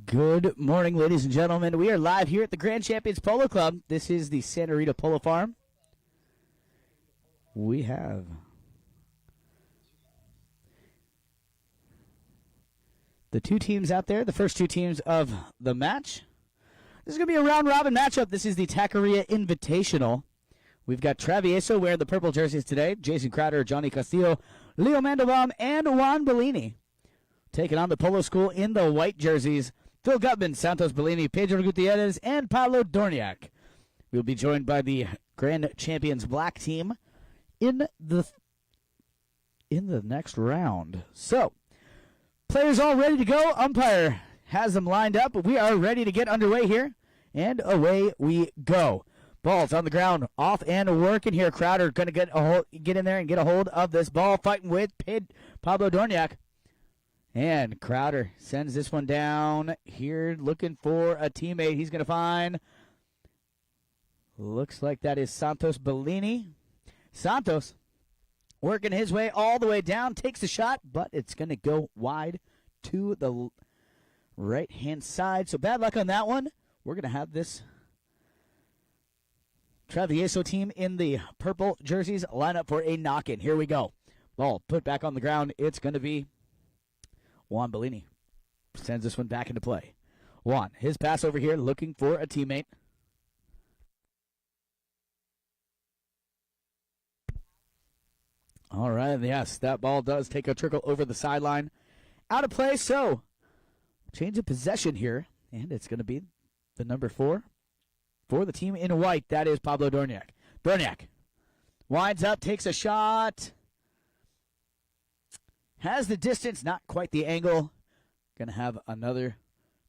Good morning, ladies and gentlemen. We are live here at the Grand Champions Polo Club. This is the Santa Rita Polo Farm. We have the two teams out there, the first two teams of the match. This is going to be a round-robin matchup. This is the Tackeria Invitational. We've got Travieso wearing the purple jerseys today. Jason Crowder, Johnny Castillo, Leo Mandelbaum, and Juan Bellini. Taking on the Polo School in the white jerseys. Phil Gutman, Santos Bellini, Pedro Gutierrez, and Pablo Dorniak. We'll be joined by the Grand Champions black team in the next round. So, players all ready to go. Umpire has them lined up. We are ready to get underway here, and away we go. Ball's on the ground, off and working here. Crowder going to get in there and get a hold of this ball, fighting with Pablo Dorniak. And Crowder sends this one down here, looking for a teammate. He's going to find, looks like that is Santos Bellini. Santos working his way all the way down, takes the shot, but it's going to go wide to the right-hand side. So bad luck on that one. We're going to have this Travieso team in the purple jerseys line up for a knock-in. Here we go. Ball put back on the ground. It's going to be Juan Bellini. Sends this one back into play. Juan, his pass over here, looking for a teammate. All right, yes, that ball does take a trickle over the sideline. Out of play, so change of possession here, and it's going to be the number 4 for the team in white. That is Pablo Dorniak. Dorniak winds up, takes a shot. Has the distance, not quite the angle. Going to have another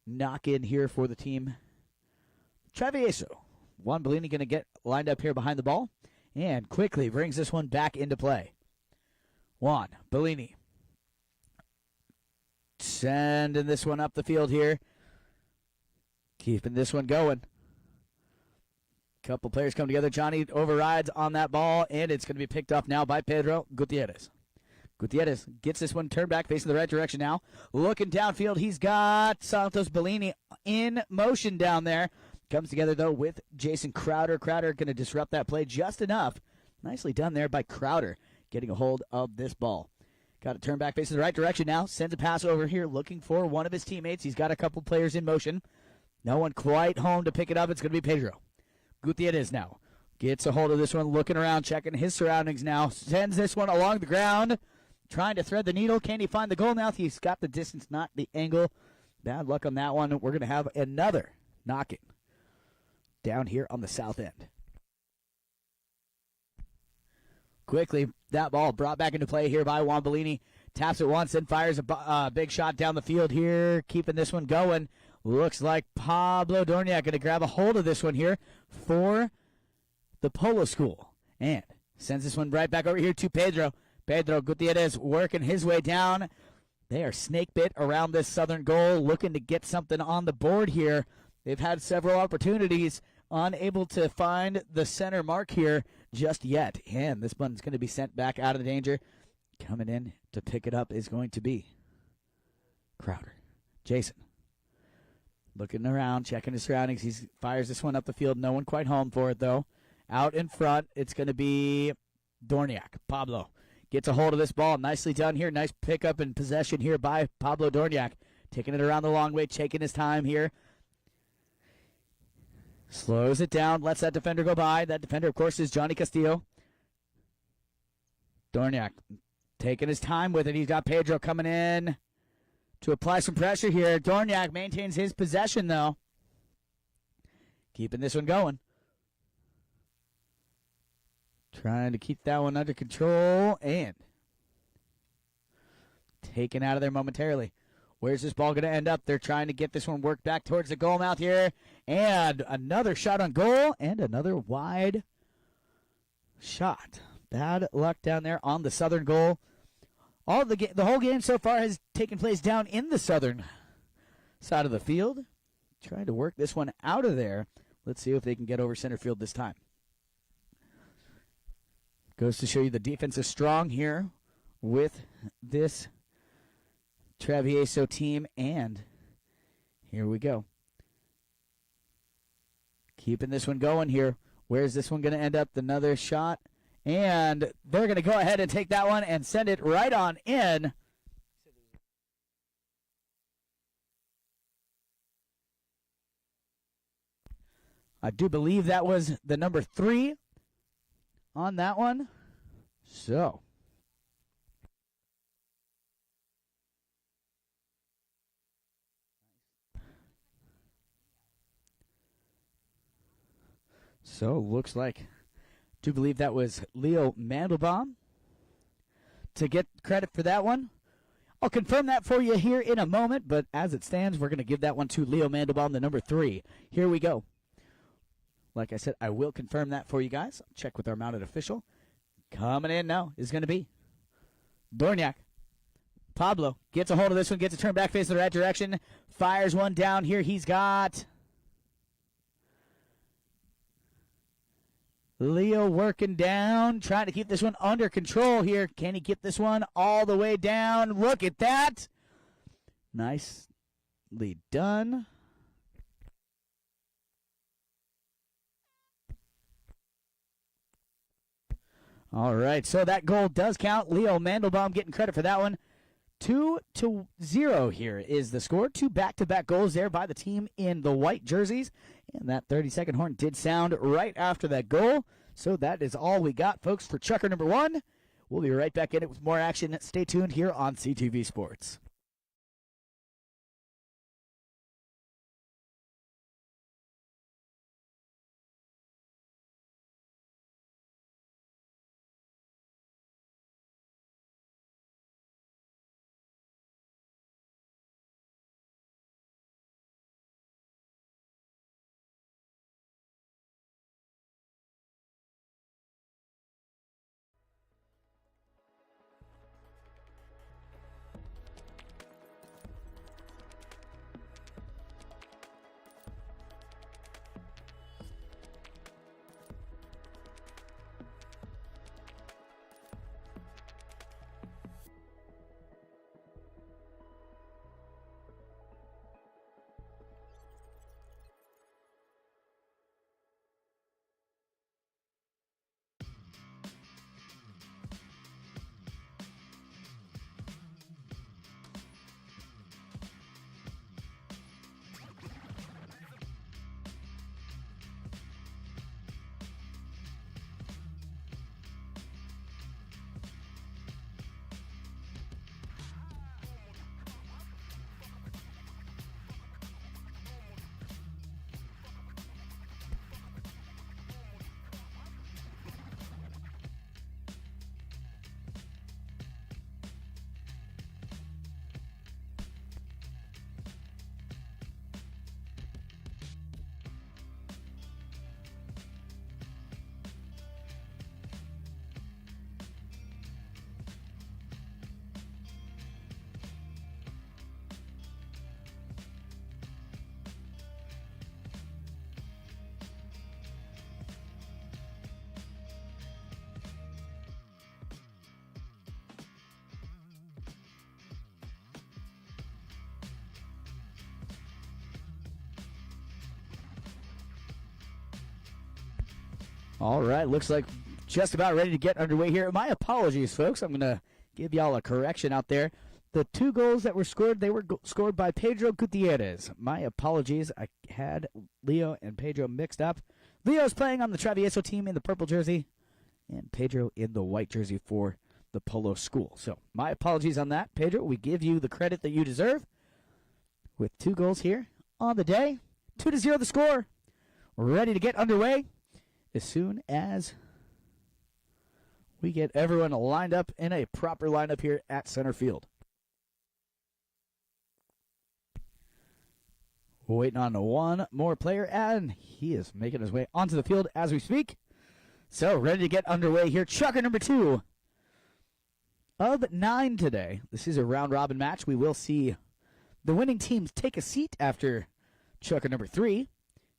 knock-in here for the team. Travieso. Juan Bellini going to get lined up here behind the ball and quickly brings this one back into play. Juan Bellini sending this one up the field here. Keeping this one going. Couple players come together. Johnny overrides on that ball, and it's going to be picked up now by Pedro Gutierrez. Gutierrez gets this one turned back, facing the right direction now. Looking downfield, he's got Santos Bellini in motion down there. Comes together, though, with Jason Crowder. Crowder going to disrupt that play just enough. Nicely done there by Crowder, getting a hold of this ball. Got to turn back, facing the right direction now. Sends a pass over here, looking for one of his teammates. He's got a couple players in motion. No one quite home to pick it up. It's going to be Pedro. Gutierrez now gets a hold of this one, looking around, checking his surroundings now. Sends this one along the ground. Trying to thread the needle. Can he find the goal now? He's got the distance, not the angle. Bad luck on that one. We're going to have another knock-in down here on the south end. Quickly, that ball brought back into play here by Juan Bellini. Taps it once and fires a big shot down the field here. Keeping this one going. Looks like Pablo Dorniak going to grab a hold of this one here for the Polo School. And sends this one right back over here to Pedro. Pedro Gutierrez working his way down. They are snake bit around this southern goal, looking to get something on the board here. They've had several opportunities, unable to find the center mark here just yet. And this one's going to be sent back out of danger. Coming in to pick it up is going to be Crowder. Jason. Looking around, checking his surroundings. He fires this one up the field. No one quite home for it, though. Out in front, it's going to be Dorniak. Pablo gets a hold of this ball. Nicely done here. Nice pickup and possession here by Pablo Dorniak. Taking it around the long way, taking his time here. Slows it down, lets that defender go by. That defender, of course, is Johnny Castillo. Dorniak taking his time with it. He's got Pedro coming in to apply some pressure here. Dorniak maintains his possession, though. Keeping this one going. Trying to keep that one under control and taken out of there momentarily. Where's this ball going to end up? They're trying to get this one worked back towards the goal mouth here. And another shot on goal and another wide shot. Bad luck down there on the southern goal. The whole game so far has taken place down in the southern side of the field. Trying to work this one out of there. Let's see if they can get over center field this time. Goes to show you the defense is strong here with this Travieso team and Here we go. Keeping this one going here. Where's this one going to end up? Another shot. And they're going to go ahead and take that one and send it right on in. I do believe that was the number 3 on that one. So. Looks like, do believe that was Leo Mandelbaum to get credit for that one. I'll confirm that for you here in a moment, but as it stands, we're going to give that one to Leo Mandelbaum, the number 3. Here we go. Like I said, I will confirm that for you guys. I'll check with our mounted official. Coming in now is going to be Dorniak. Pablo gets a hold of this one, gets a turn back face in the right direction, fires one down here. He's got Leo working down, trying to keep this one under control here. Can he get this one all the way down? Look at that. Nicely done. All right, so that goal does count. Leo Mandelbaum getting credit for that one. 2-0 here is the score. 2 back-to-back goals there by the team in the white jerseys. And that 30-second horn did sound right after that goal. So that is all we got, folks, for Chucker number 1. We'll be right back in it with more action. Stay tuned here on CTV Sports. All right, looks like just about ready to get underway here. My apologies, folks. I'm going to give y'all a correction out there. The 2 goals that were scored, they were scored by Pedro Gutierrez. My apologies. I had Leo and Pedro mixed up. Leo's playing on the Travieso team in the purple jersey, and Pedro in the white jersey for the Polo school. So my apologies on that. Pedro, we give you the credit that you deserve with 2 goals here on the day. 2-0 the score. We're ready to get underway as soon as we get everyone lined up in a proper lineup here at center field. We're waiting on one more player, and he is making his way onto the field as we speak. So, ready to get underway here. Chucker number 2 of 9 today. This is a round-robin match. We will see the winning teams take a seat after Chucker number 3.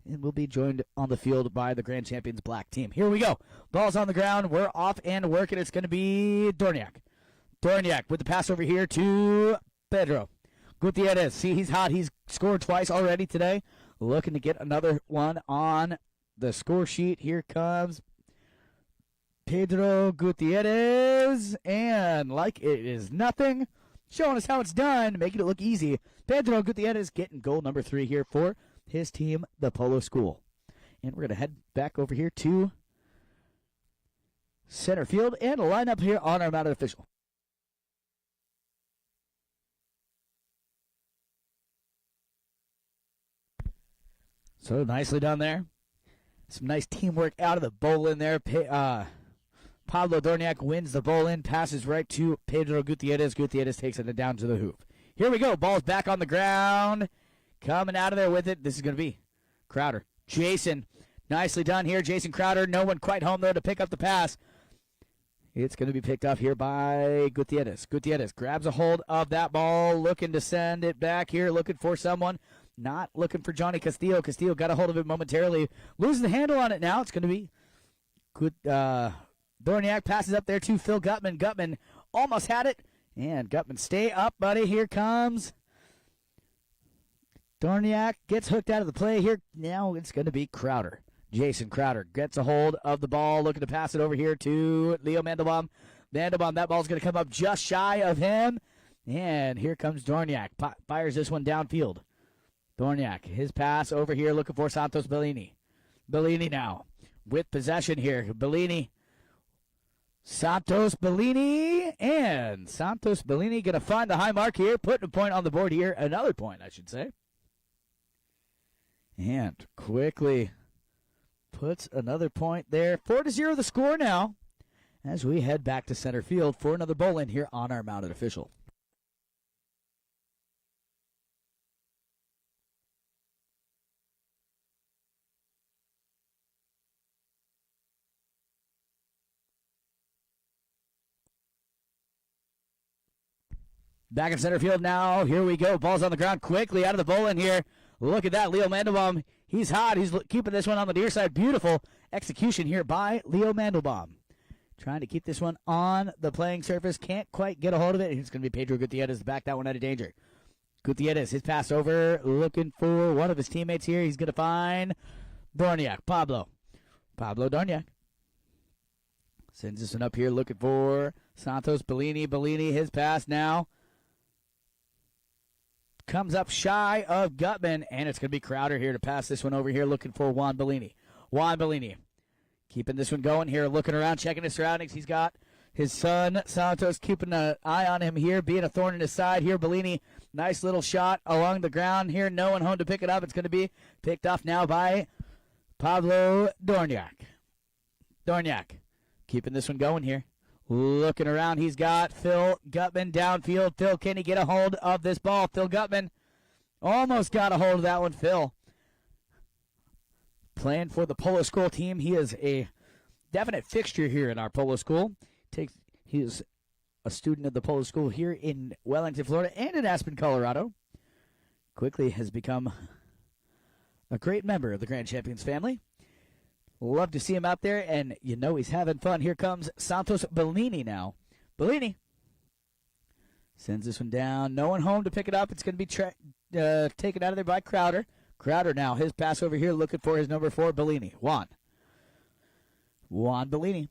And we'll be joined on the field by the grand champions black team. Here we go. Ball's on the ground. We're off and working. It's going to be Dorniak. Dorniak with the pass over here to Pedro. Gutierrez, see, he's hot. He's scored twice already today. Looking to get another one on the score sheet. Here comes Pedro Gutierrez. And like it is nothing, showing us how it's done, making it look easy. Pedro Gutierrez getting goal number 3 here for his team, the Polo School. And we're going to head back over here to center field and line up here on our mounted official. So nicely done there. Some nice teamwork out of the bowl in there. Pablo Dorniak wins the bowl in, passes right to Pedro Gutierrez. Gutierrez takes it down to the hoop. Here we go. Ball's back on the ground. Coming out of there with it. This is going to be Crowder. Jason, nicely done here. Jason Crowder. No one quite home, though, to pick up the pass. It's going to be picked up here by Gutierrez. Gutierrez grabs a hold of that ball, looking to send it back here, looking for someone. Not looking for Johnny Castillo. Castillo got a hold of it momentarily. Loses the handle on it now. It's going to be good. Dorniak passes up there to Phil Gutman. Gutman almost had it. And Gutman, stay up, buddy. Here comes Dorniak. Gets hooked out of the play here. Now it's going to be Crowder. Jason Crowder gets a hold of the ball, looking to pass it over here to Leo Mandelbaum. Mandelbaum, that ball's going to come up just shy of him. And here comes Dorniak. Fires this one downfield. Dorniak, his pass over here, looking for Santos Bellini. Bellini now with possession here. Bellini. Santos Bellini. And Santos Bellini going to find the high mark here, putting a point on the board here. Another point, I should say. And quickly puts another point there. 4-0 the score now as we head back to center field for another bowl in here on our mounted official. Back in center field now. Here we go. Ball's on the ground quickly out of the bowl in here. Look at that. Leo Mandelbaum. He's hot. He's keeping this one on the near side. Beautiful execution here by Leo Mandelbaum. Trying to keep this one on the playing surface. Can't quite get a hold of it. It's going to be Pedro Gutierrez to back that one out of danger. Gutierrez, his pass over. Looking for one of his teammates here. He's going to find Dorniak. Pablo Dorniak. Sends this one up here looking for Santos Bellini. Bellini, his pass now. Comes up shy of Gutman, and it's going to be Crowder here to pass this one over here, looking for Juan Bellini. Juan Bellini keeping this one going here, looking around, checking his surroundings. He's got his son, Santos, keeping an eye on him here, being a thorn in his side here. Bellini, nice little shot along the ground here. No one home to pick it up. It's going to be picked off now by Pablo Dorniak. Dorniak keeping this one going here. Looking around, he's got Phil Gutman downfield. Phil, can he get a hold of this ball? Phil Gutman almost got a hold of that one. Phil playing for the Polo School team. He is a definite fixture here in our Polo School. He is a student of the Polo School here in Wellington, Florida, and in Aspen, Colorado. Quickly has become a great member of the Grand Champions family. Love to see him out there, and you know he's having fun. Here comes Santos Bellini now. Bellini sends this one down. No one home to pick it up. It's going to be taken out of there by Crowder. Crowder now, his pass over here, looking for his number 4, Bellini. Juan Bellini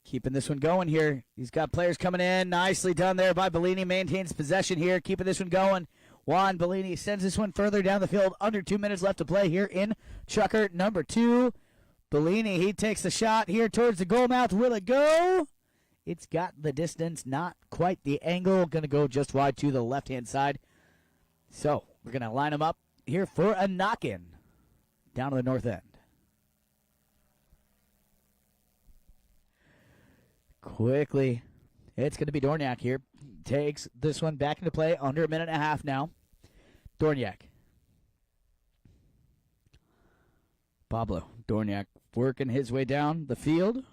keeping this one going here. He's got players coming in. Nicely done there by Bellini. Maintains possession here, keeping this one going. Juan Bellini sends this one further down the field. Under 2 minutes left to play here in Chucker number 2. Bellini, he takes the shot here towards the goal mouth. Will it go? It's got the distance, not quite the angle. Going to go just wide to the left-hand side. So we're going to line them up here for a knock-in down to the north end. Quickly, it's going to be Dorniak here. Takes this one back into play. Under a minute and a half now. Dorniak. Pablo Dorniak working his way down the field.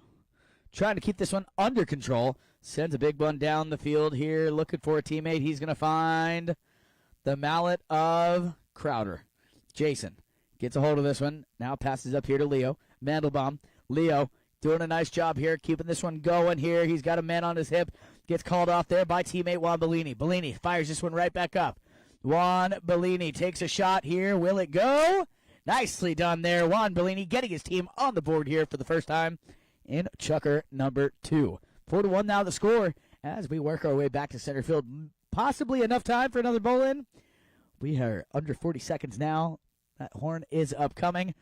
Trying to keep this one under control. Sends a big one down the field here. Looking for a teammate. He's going to find the mallet of Crowder. Jason gets a hold of this one. Now passes up here to Leo. Mandelbaum. Leo doing a nice job here. Keeping this one going here. He's got a man on his hip. Gets called off there by teammate Juan Bellini. Bellini fires this one right back up. Juan Bellini takes a shot here. Will it go? Nicely done there. Juan Bellini getting his team on the board here for the first time in chukker number 2. 4-1 now the score as we work our way back to center field. Possibly enough time for another bowl in. We are under 40 seconds now. That horn is upcoming.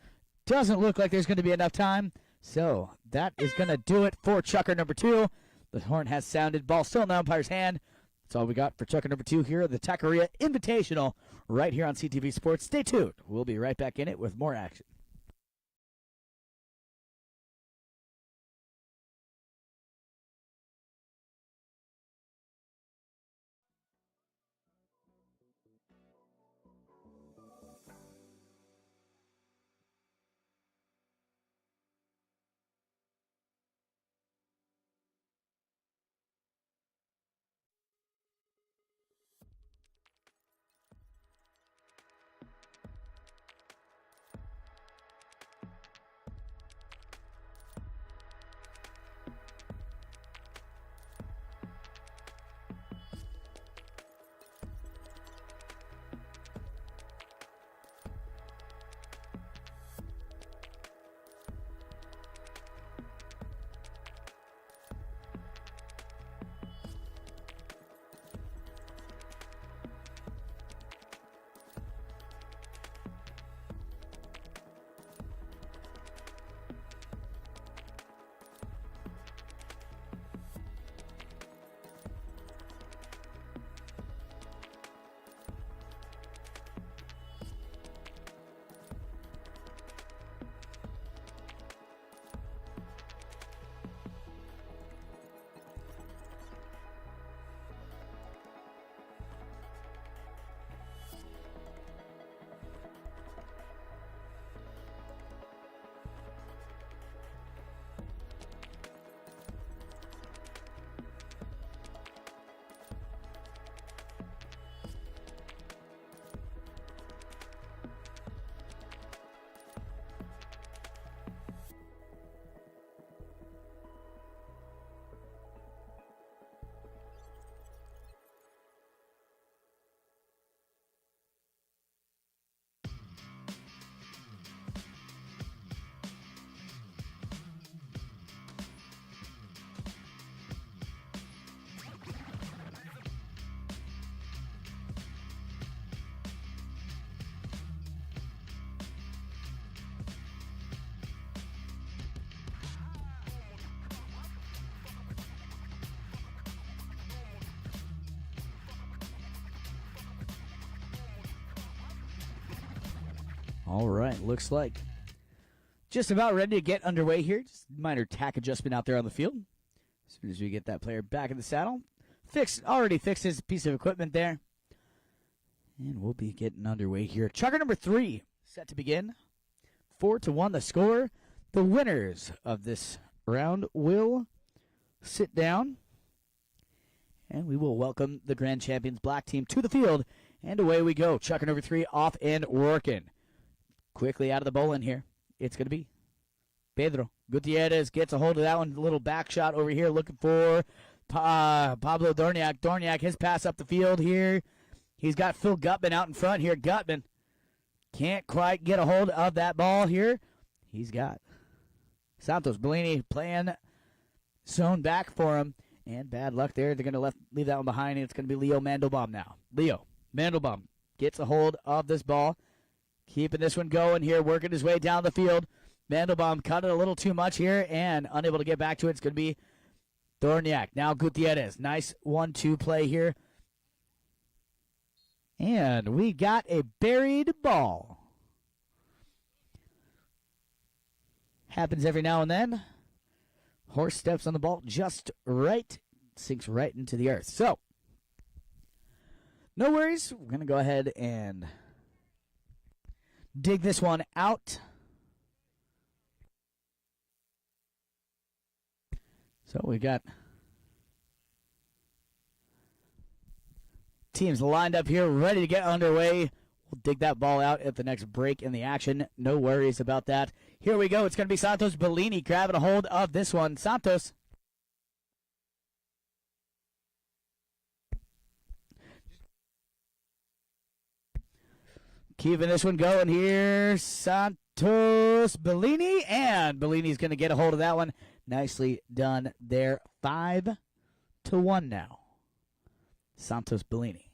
Doesn't look like there's going to be enough time. So that is going to do it for chukker number 2. The horn has sounded. Ball still in the umpire's hand. That's all we got for chukker number 2 here at the Tackeria Invitational right here on CTV Sports. Stay tuned. We'll be right back in it with more action. All right, looks like just about ready to get underway here. Just minor tack adjustment out there on the field. As soon as we get that player back in the saddle. Already fixed his piece of equipment there. And we'll be getting underway here. Chukker number 3 set to begin. 4-1 the score. The winners of this round will sit down. And we will welcome the grand champions black team to the field. And away we go. Chukker number 3 off and working. Quickly out of the bowl in here. It's going to be Pedro Gutierrez gets a hold of that one. Little back shot over here looking for Pablo Dorniak. Dorniak, his pass up the field here. He's got Phil Gutman out in front here. Gutman can't quite get a hold of that ball here. He's got Santos Bellini playing zone back for him. And bad luck there. They're going to leave that one behind. And it's going to be Leo Mandelbaum now. Leo Mandelbaum gets a hold of this ball. Keeping this one going here, working his way down the field. Mandelbaum cut it a little too much here and unable to get back to it. It's going to be Dorniak. Now Gutierrez. Nice 1-2 play here. And we got a buried ball. Happens every now and then. Horse steps on the ball just right. Sinks right into the earth. So, no worries. We're going to go ahead and dig this one out. So we got teams lined up here, ready to get underway. We'll dig that ball out at the next break in the action. No worries about that. Here we go. It's going to be Santos Bellini grabbing a hold of this one. Santos. Keeping this one going here, Santos Bellini, and Bellini's going to get a hold of that one. Nicely done there. 5-1 now. Santos Bellini.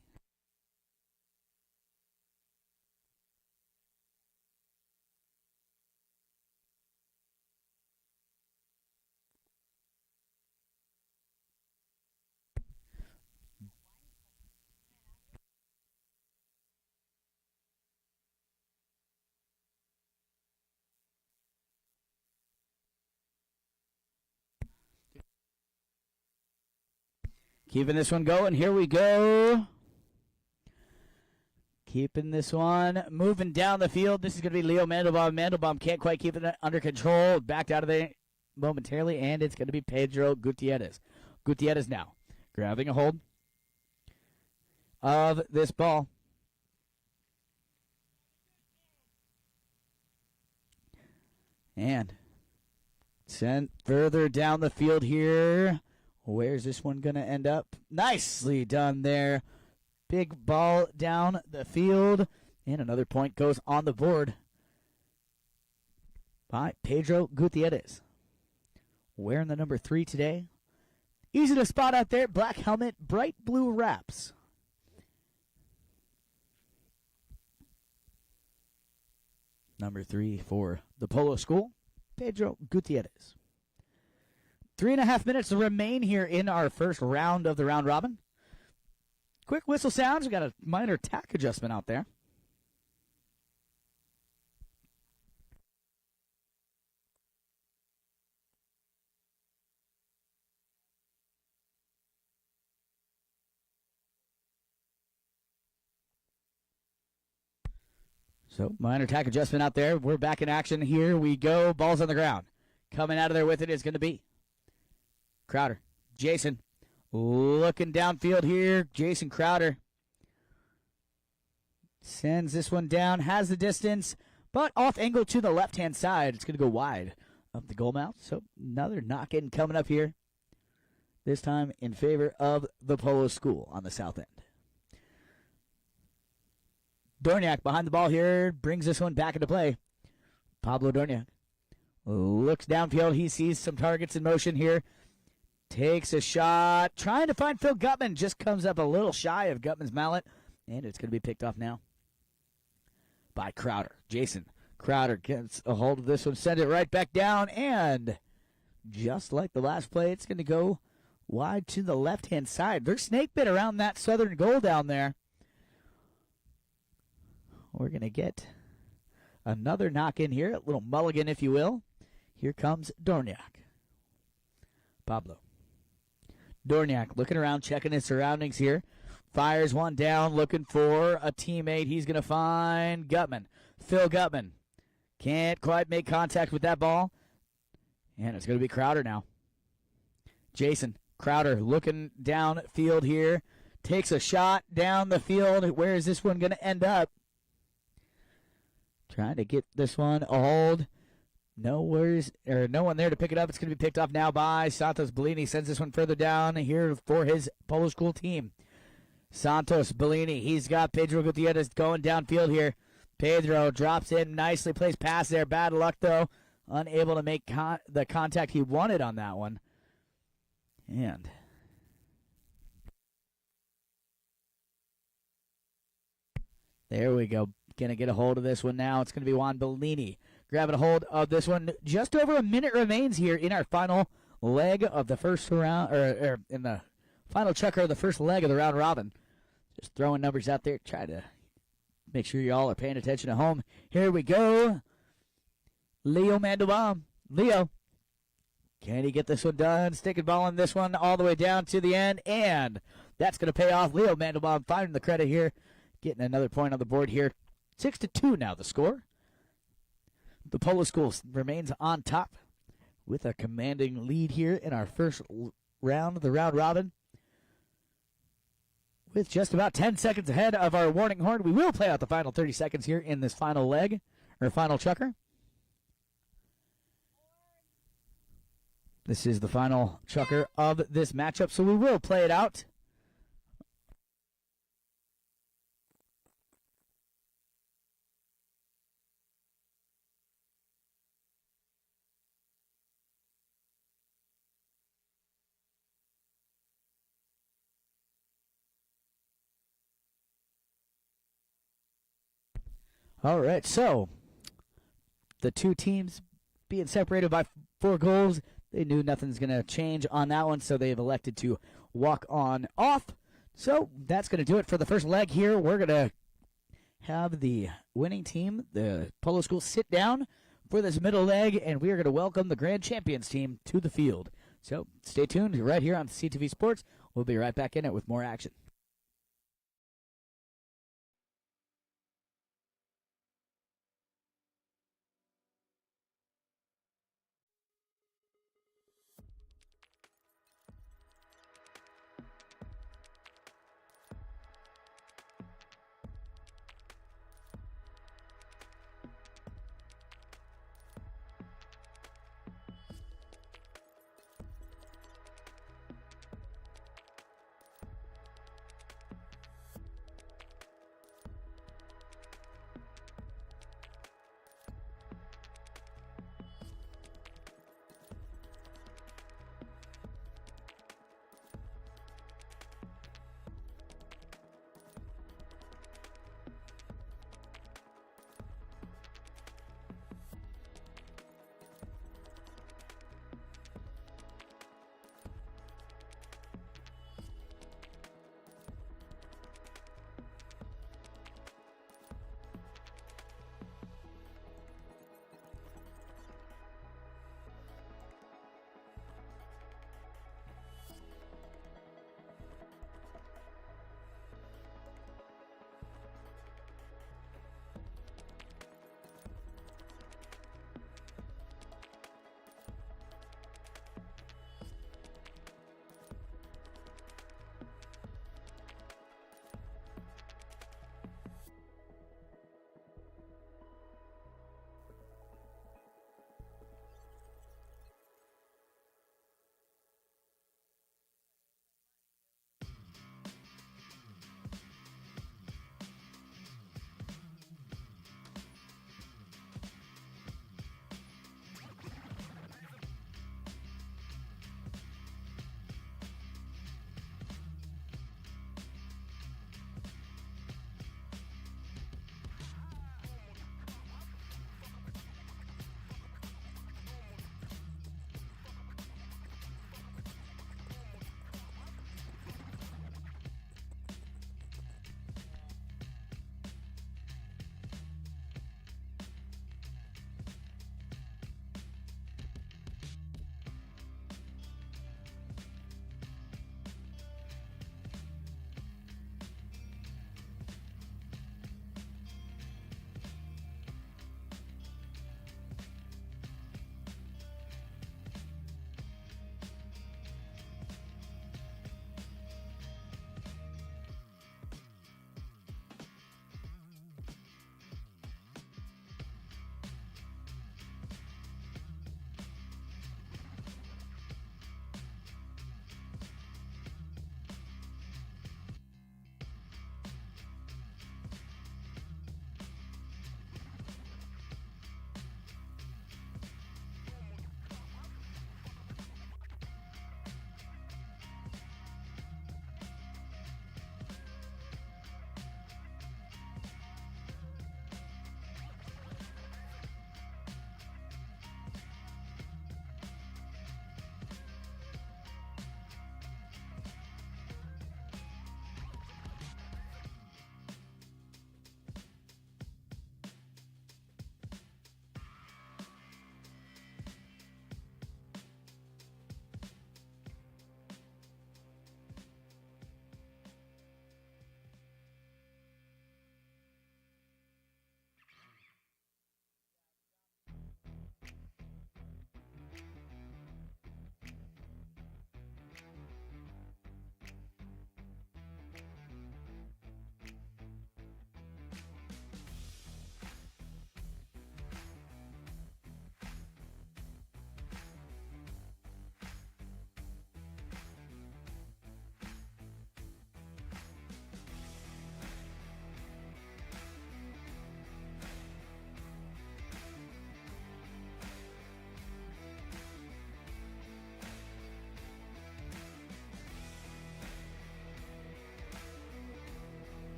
Keeping this one going. Here we go. Keeping this one moving down the field. This is going to be Leo Mandelbaum. Mandelbaum can't quite keep it under control. Backed out of there momentarily, and it's going to be Pedro Gutierrez. Gutierrez now grabbing a hold of this ball. And sent further down the field here. Where's this one going to end up? Nicely done there. Big ball down the field. And another point goes on the board by Pedro Gutierrez. Wearing the number 3 today. Easy to spot out there. Black helmet, bright blue wraps. Number 3 for the Polo School, Pedro Gutierrez. 3.5 minutes to remain here in our first round of the round robin. Quick whistle sounds. We got a minor tack adjustment out there. So minor tack adjustment out there. We're back in action. Here we go. Ball's on the ground. Coming out of there with it is going to be Crowder. Jason looking downfield here. Jason Crowder sends this one down, has the distance, but off angle to the left-hand side. It's going to go wide of the goal mouth. So another knock-in coming up here, this time in favor of the Polo School on the south end. Dorniak behind the ball here, brings this one back into play. Pablo Dorniak looks downfield. He sees some targets in motion here. Takes a shot, trying to find Phil Gutman. Just comes up a little shy of Gutman's mallet, and it's going to be picked off now by Crowder. Jason Crowder gets a hold of this one, send it right back down, and just like the last play, it's going to go wide to the left-hand side. They're snake bit around that southern goal down there. We're going to get another knock in here, a little mulligan, if you will. Here comes Dorniak. Pablo Dorniak looking around, checking his surroundings here. Fires one down, looking for a teammate. He's going to find Gutman. Phil Gutman can't quite make contact with that ball. And it's going to be Crowder now. Jason Crowder looking downfield here. Takes a shot down the field. Where is this one going to end up? Trying to get this one a hold. No worries, or no one there to pick it up. It's going to be picked off now by Santos Bellini. Sends this one further down here for his Polo School team. Santos Bellini, he's got Pedro Gutierrez going downfield here. Pedro drops in nicely, plays pass there. Bad luck, though. Unable to make the contact he wanted on that one. And there we go. Going to get a hold of this one now. It's going to be Juan Bellini grabbing a hold of this one. Just over a minute remains here in our final leg of the first round, or in the final chukker of the first leg of the round robin. Just throwing numbers out there. Try to make sure you all are paying attention at home. Here we go. Leo Mandelbaum. Leo. Can he get this one done? Sticking ball in this one all the way down to the end. And that's going to pay off. Leo Mandelbaum finding the credit here. Getting another point on the board here. 6-2 now the score. The Polo School remains on top with a commanding lead here in our first round of the round robin. With just about 10 seconds ahead of our warning horn, we will play out the final 30 seconds here in this final leg, or final chukker. This is the final chukker of this matchup, so we will play it out. All right, so the two teams being separated by 4 goals, they knew nothing's going to change on that one, so they've elected to walk on off. So that's going to do it for the first leg here. We're going to have the winning team, the Polo School, sit down for this middle leg, and we are going to welcome the grand champions team to the field. So stay tuned right here on CTV Sports. We'll be right back in it with more action.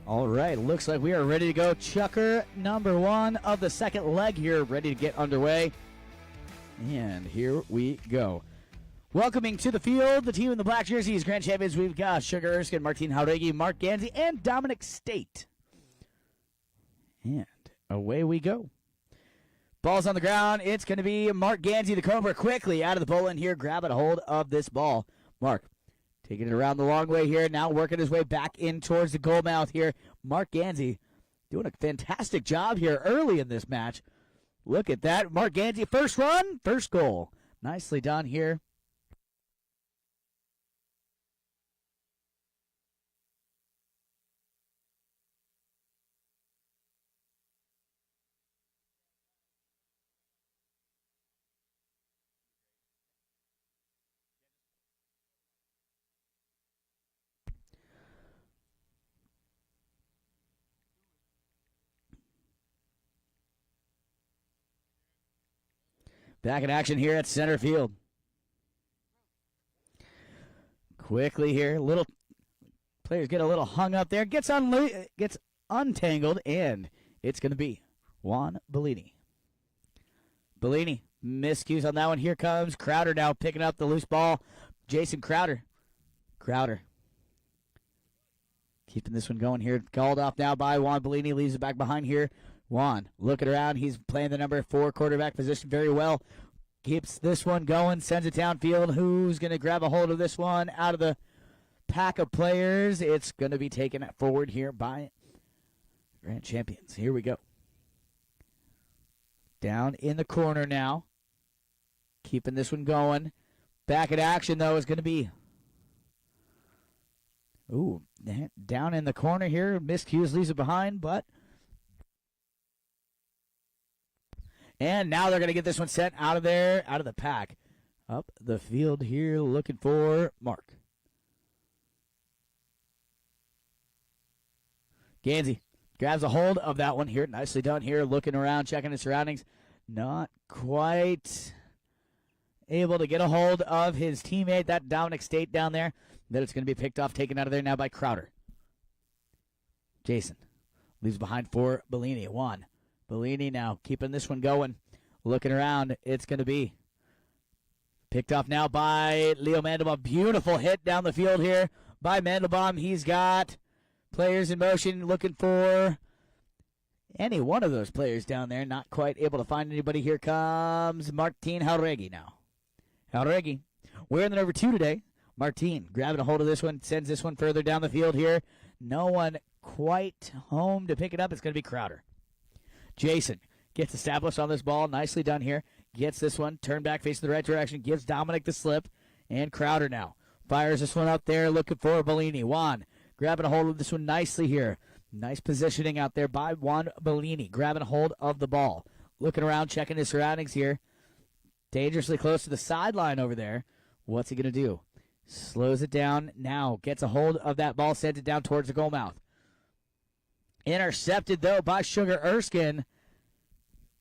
All right, looks like we are ready to go. Chucker number 1 of the second leg here, ready to get underway. And here we go. Welcoming to the field, the team in the black jerseys, grand champions. We've got Sugar Erskine, Martin Jauregui, Mark Gansey, and Dominic State. And away we go. Ball's on the ground. It's going to be Mark Gansey, the Cobra, quickly out of the pole in here, grabbing a hold of this ball. Mark taking it around the long way here, now working his way back in towards the goal mouth here. Mark Gansey doing a fantastic job here early in this match. Look at that. Mark Gansey, first run, first goal. Nicely done here. Back in action here at center field. Quickly here, little players get a little hung up there, gets untangled, and it's going to be Juan Bellini. Bellini, miscues on that one. Here comes Crowder now picking up the loose ball. Jason Crowder. Crowder keeping this one going here. Called off now by Juan Bellini, leaves it back behind here. Juan looking around. He's playing the number 4 quarterback position very well. Keeps this one going. Sends it downfield. Who's going to grab a hold of this one out of the pack of players? It's going to be taken forward here by grand champions. Here we go. Down in the corner now. Keeping this one going. Back in action, though, is going to be... Ooh, down in the corner here. Miscues, leaves it behind, but... And now they're going to get this one sent out of there, out of the pack. Up the field here, looking for Mark. Gansey grabs a hold of that one here. Nicely done here, looking around, checking his surroundings. Not quite able to get a hold of his teammate, that Dominic State down there. Then it's going to be picked off, taken out of there now by Crowder. Jason leaves behind for Bellini. Juan Bellini now keeping this one going. Looking around. It's going to be picked off now by Leo Mandelbaum. Beautiful hit down the field here by Mandelbaum. He's got players in motion looking for any one of those players down there. Not quite able to find anybody. Here comes Martin Jauregui now. Jauregui wearing the number 2 today. Martin grabbing a hold of this one. Sends this one further down the field here. No one quite home to pick it up. It's going to be Crowder. Jason gets established on this ball. Nicely done here. Gets this one. Turn back, facing the right direction. Gives Dominic the slip. And Crowder now fires this one up there, looking for Bellini. Juan grabbing a hold of this one nicely here. Nice positioning out there by Juan Bellini. Grabbing a hold of the ball. Looking around, checking his surroundings here. Dangerously close to the sideline over there. What's he going to do? Slows it down now. Gets a hold of that ball. Sends it down towards the goal mouth. Intercepted, though, by Sugar Erskine.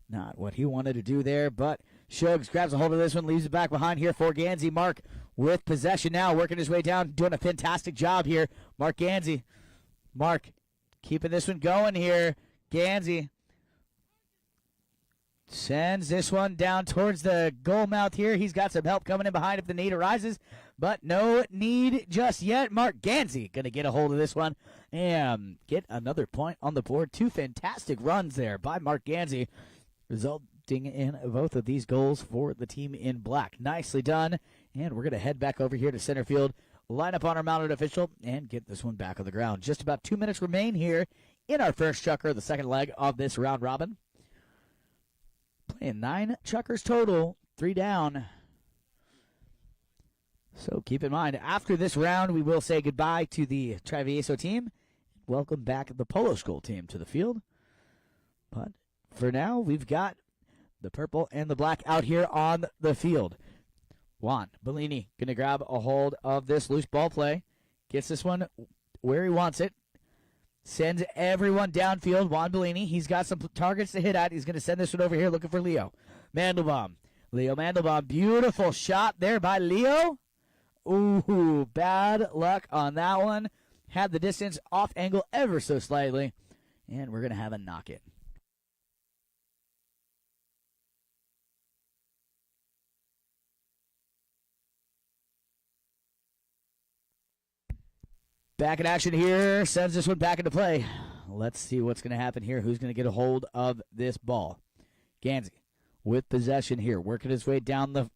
Not what he wanted to do there, but Shugs grabs a hold of this one, leaves it back behind here for Gansey. Mark with possession now, working his way down, doing a fantastic job here. Mark Gansey. Mark keeping this one going here. Gansey sends this one down towards the goal mouth here. He's got some help coming in behind if the need arises, but no need just yet. Mark Gansey going to get a hold of this one and get another point on the board. 2 fantastic runs there by Mark Gansey, resulting in both of these goals for the team in black. Nicely done, and we're going to head back over here to center field, line up on our mounted official, and get this one back on the ground. Just about 2 minutes remain here in our first chucker, the second leg of this round robin. Playing 9 chuckers total, 3 down. So keep in mind, after this round, we will say goodbye to the Travieso team. Welcome back the Polo School team to the field. But for now, we've got the purple and the black out here on the field. Juan Bellini going to grab a hold of this loose ball play. Gets this one where he wants it. Sends everyone downfield. Juan Bellini, he's got some targets to hit at. He's going to send this one over here looking for Leo Mandelbaum. Leo Mandelbaum, beautiful shot there by Leo. Ooh, bad luck on that one. had the distance off angle ever so slightly, and we're going to have a knock it. Back in action here, sends this one back into play. Let's see what's going to happen here. Who's going to get a hold of this ball? Gansey with possession here, working his way down the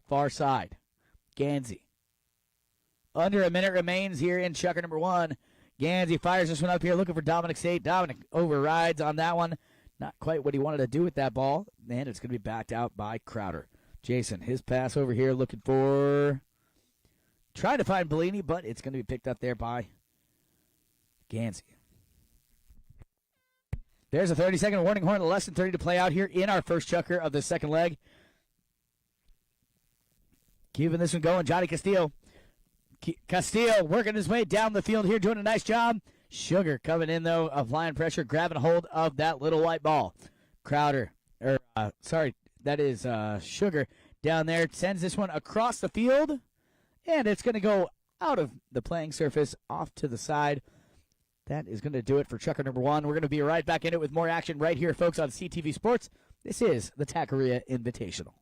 far side. Gansey. Under a minute remains here in chucker number one. Gansey fires this one up here, looking for Dominic Sate. Dominic overrides on that one. Not quite what he wanted to do with that ball, and it's going to be backed out by Crowder. Jason, his pass over here, looking for... Trying to find Bellini, but it's going to be picked up there by Gansey. There's a 30-second warning horn, less than 30 to play out here in our first chucker of the second leg. Keeping this one going, Johnny Castillo. Castillo working his way down the field here, doing a nice job. Sugar coming in, though, applying pressure, grabbing hold of that little white ball. Crowder, that is Sugar down there, sends this one across the field. And it's going to go out of the playing surface, off to the side. That is going to do it for chucker number one. We're going to be right back in it with more action right here, folks, on CTV Sports. This is the Tackeria Invitational.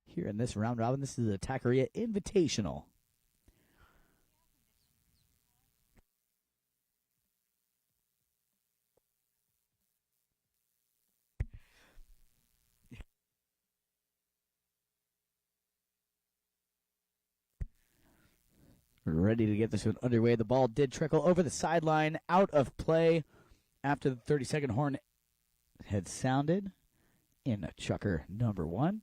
Here in this round robin, this is the Tackeria Invitational. Ready to get this one underway. The ball did trickle over the sideline, out of play after the 30-second horn had sounded in chucker number one.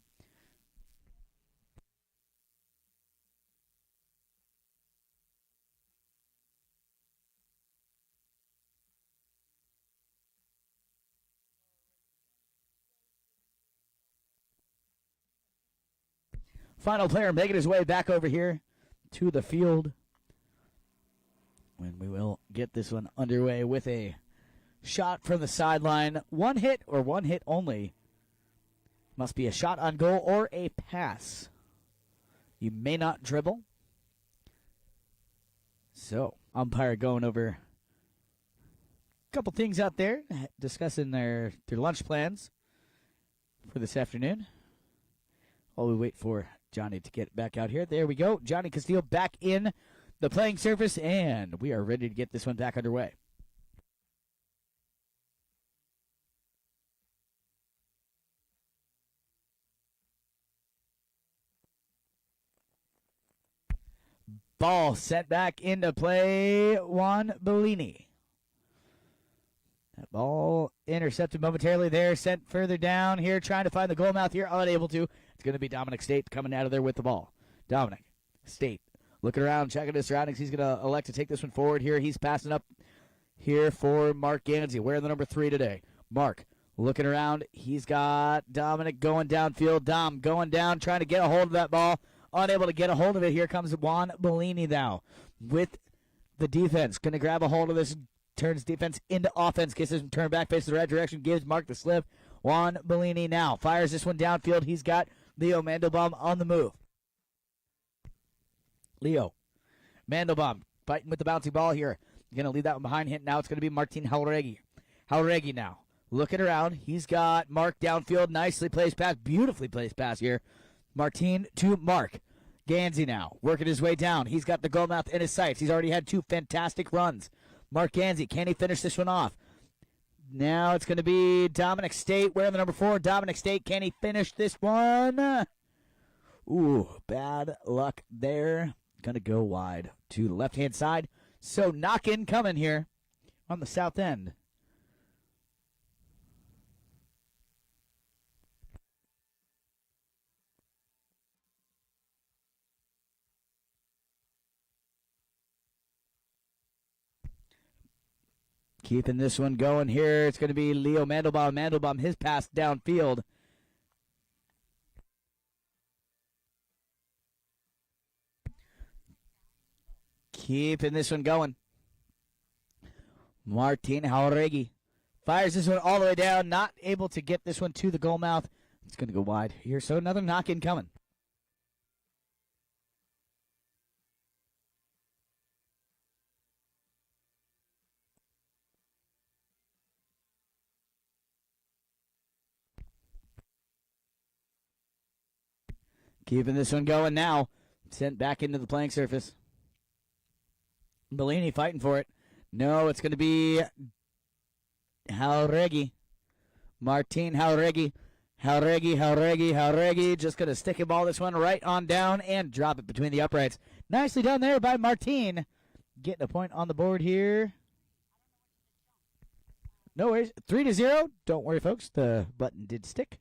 Final player making his way back over here to the field when we will get this one underway with a shot from the sideline. One hit or one hit only. Must be a shot on goal or a pass. You may not dribble. So, umpire going over a couple things out there, discussing their lunch plans for this afternoon. While we wait for Johnny to get back out here. There we go. Johnny Castillo back in the playing surface, and we are ready to get this one back underway. Ball sent back into play. Juan Bellini. That ball intercepted momentarily there, sent further down here, trying to find the goal mouth here, unable to. It's going to be Dominic State coming out of there with the ball. Dominic State looking around, checking his surroundings. He's going to elect to take this one forward here. He's passing up here for Mark Gansey, wearing the number 3 today. Mark looking around. He's got Dominic going downfield. Dom going down, trying to get a hold of that ball. Unable to get a hold of it. Here comes Juan Bellini now with the defense. Going to grab a hold of this. Turns defense into offense. Gets him turned back, faces the right direction. Gives Mark the slip. Juan Bellini now fires this one downfield. He's got Leo Mandelbaum on the move. Leo Mandelbaum fighting with the bouncy ball here. Going to leave that one behind him. Now it's going to be Martin Jauregui. Jauregui now looking around. He's got Mark downfield. Nicely placed pass. Beautifully placed pass here. Martin to Mark. Gansey now working his way down. He's got the goal mouth in his sights. He's already had 2 fantastic runs. Mark Gansey, can he finish this one off? Now it's going to be Dominic State wearing the number 4. Dominic State, can he finish this one? Ooh, bad luck there. Going to go wide to the left-hand side. So knock-in coming here on the south end. Keeping this one going here. It's going to be Leo Mandelbaum. Mandelbaum, his pass downfield. Keeping this one going. Martin Jauregui fires this one all the way down. Not able to get this one to the goal mouth. It's going to go wide here. So another knock-in coming. Keeping this one going now. Sent back into the playing surface. Bellini fighting for it. No, it's going to be Jauregui. Martin Jauregui. Jauregui. Just going to stick a ball this one right on down and drop it between the uprights. Nicely done there by Martin. Getting a point on the board here. No worries. 3-0. Don't worry, folks. The button did stick.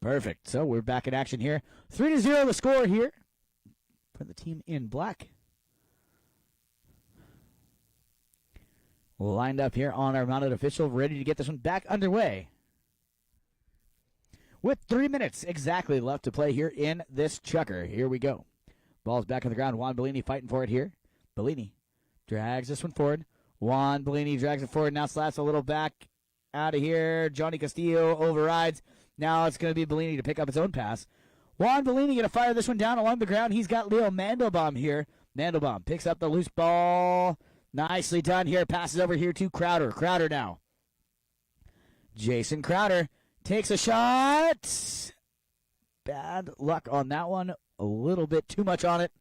Perfect. So we're back in action here. 3-0 the score here for the team in black. Lined up here on our mounted official, ready to get this one back underway. With 3 minutes exactly left to play here in this chukker. Here we go. Ball's back on the ground. Juan Bellini fighting for it here. Bellini drags this one forward. Juan Bellini drags it forward. Now slaps a little back out of here. Johnny Castillo overrides. Now it's going to be Bellini to pick up his own pass. Juan Bellini going to fire this one down along the ground. He's got Leo Mandelbaum here. Mandelbaum picks up the loose ball. Nicely done here. Passes over here to Crowder. Crowder now. Jason Crowder takes a shot. Bad luck on that one. A little bit too much on it.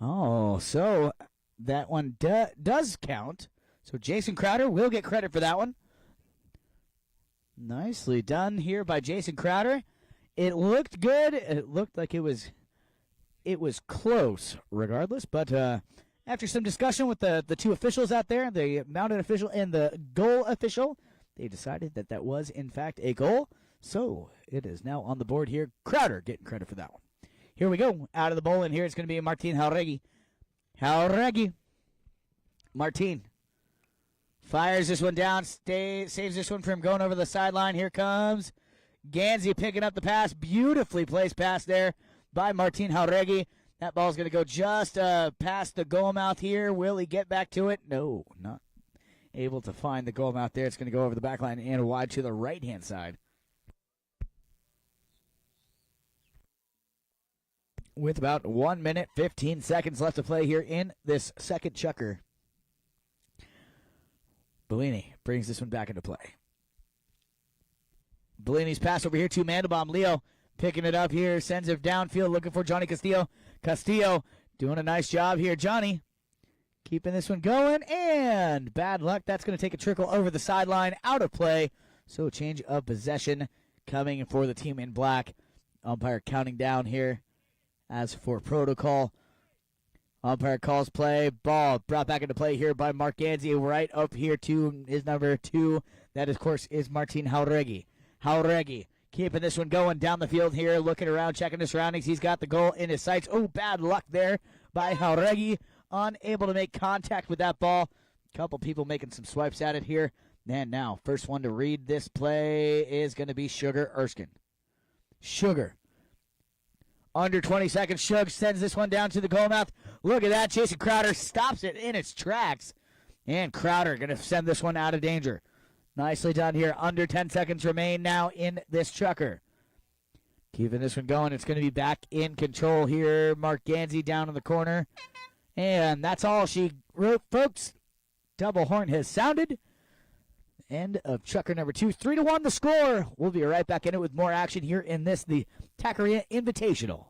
Oh, so that one does count. So Jason Crowder will get credit for that one. Nicely done here by Jason Crowder. It looked good. It looked like it was close regardless. But after some discussion with the two officials out there, the mounted official and the goal official, they decided that that was, in fact, a goal. So it is now on the board here. Crowder getting credit for that one. Here we go. Out of the bowl, and here it's going to be Martin Jauregui. Jauregui. Martin fires this one down. Saves this one from going over the sideline. Here comes Gansey picking up the pass. Beautifully placed pass there by Martin Jauregui. That ball's going to go just past the goal mouth here. Will he get back to it? No, not able to find the goal mouth there. It's going to go over the back line and wide to the right-hand side. With about 1 minute, 15 seconds left to play here in this second chukker. Bellini brings this one back into play. Bellini's pass over here to Mandelbaum. Leo picking it up here, sends it downfield, looking for Johnny Castillo. Castillo doing a nice job here. Johnny keeping this one going, and bad luck. That's going to take a trickle over the sideline, out of play. So change of possession coming for the team in black. Umpire counting down here. As for protocol, umpire calls play. Ball brought back into play here by Mark Ganzi, right up here to his number 2. That, of course, is Martin Jauregui. Jauregui keeping this one going down the field here, looking around, checking the surroundings. He's got the goal in his sights. Oh, bad luck there by Jauregui. Unable to make contact with that ball. A couple people making some swipes at it here. And now, first one to read this play is going to be Sugar Erskine. Sugar. Under 20 seconds, Shug sends this one down to the goal mouth. Look at that. Jason Crowder stops it in its tracks. And Crowder going to send this one out of danger. Nicely done here. Under 10 seconds remain now in this chukker. Keeping this one going. It's going to be back in control here. Mark Ganzi down in the corner. And that's all she wrote, folks. Double horn has sounded. End of chukker number 2. 3-1 the score. We'll be right back in it with more action here in this, the Tackeria Invitational.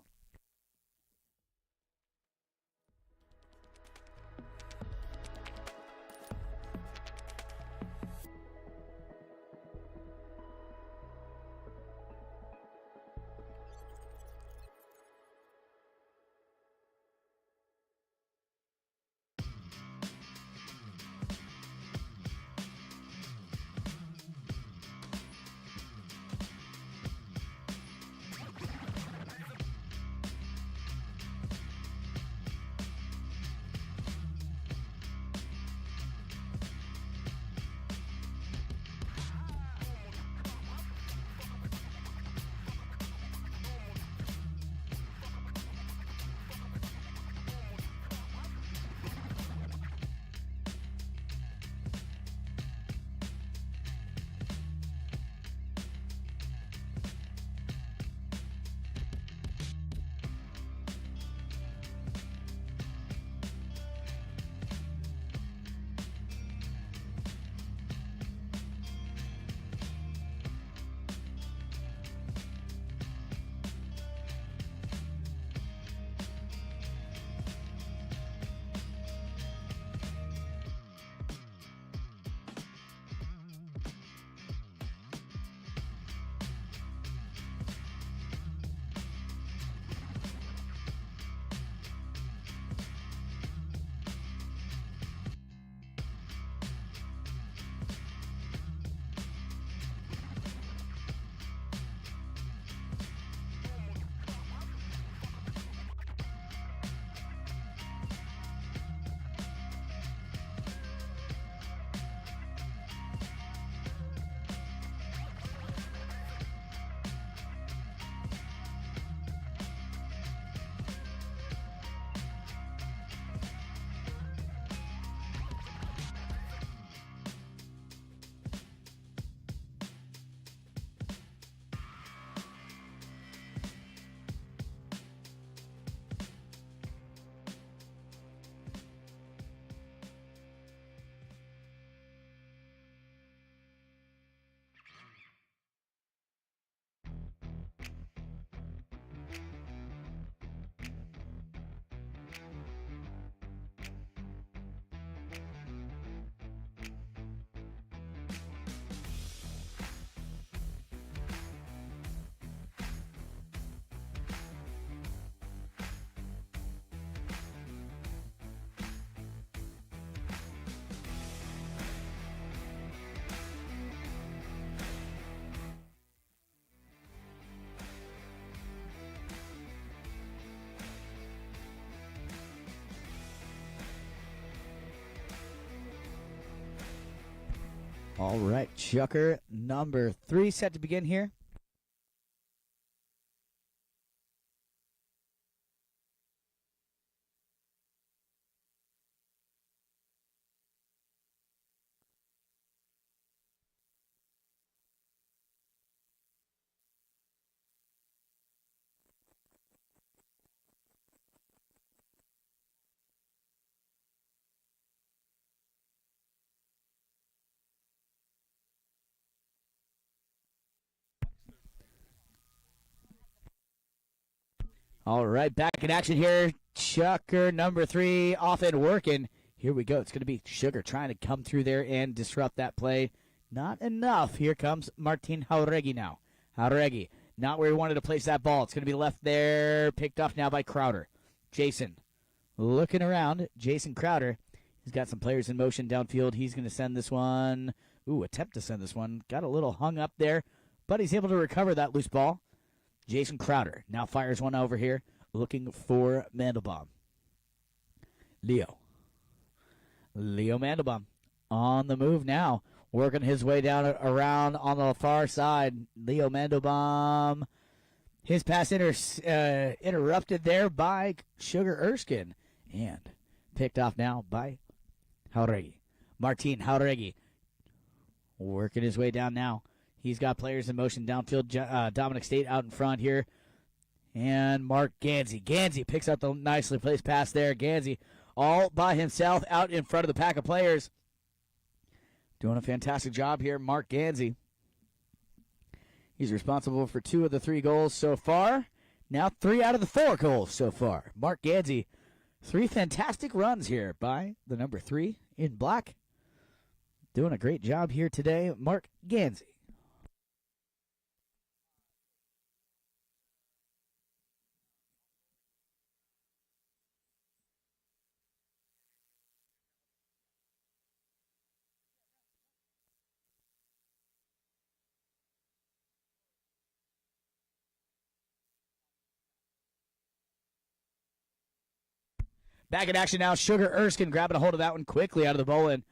All right, chukker number 3 set to begin here. All right, back in action here. Chucker number 3 off and working. Here we go. It's going to be Sugar trying to come through there and disrupt that play. Not enough. Here comes Martin Jauregui now. Jauregui, not where he wanted to place that ball. It's going to be left there. Picked off now by Crowder. Jason looking around. Jason Crowder. He's got some players in motion downfield. He's going to send this one. Attempt to send this one. Got a little hung up there, but he's able to recover that loose ball. Jason Crowder now fires one over here, looking for Mandelbaum. Leo Mandelbaum on the move now, working his way down around on the far side. Leo Mandelbaum, his pass interrupted there by Sugar Erskine, and picked off now by Jauregui. Martin Jauregui working his way down now. He's got players in motion downfield. Dominic State out in front here. And Mark Gansey. Gansey picks up the nicely placed pass there. Gansey all by himself out in front of the pack of players. Doing a fantastic job here, Mark Gansey. He's responsible for 2 of the 3 goals so far. Now 3 out of the 4 goals so far. Mark Gansey, 3 fantastic runs here by the number 3 in black. Doing a great job here today, Mark Gansey. Back in action now. Sugar Erskine grabbing a hold of that one quickly out of the bowling.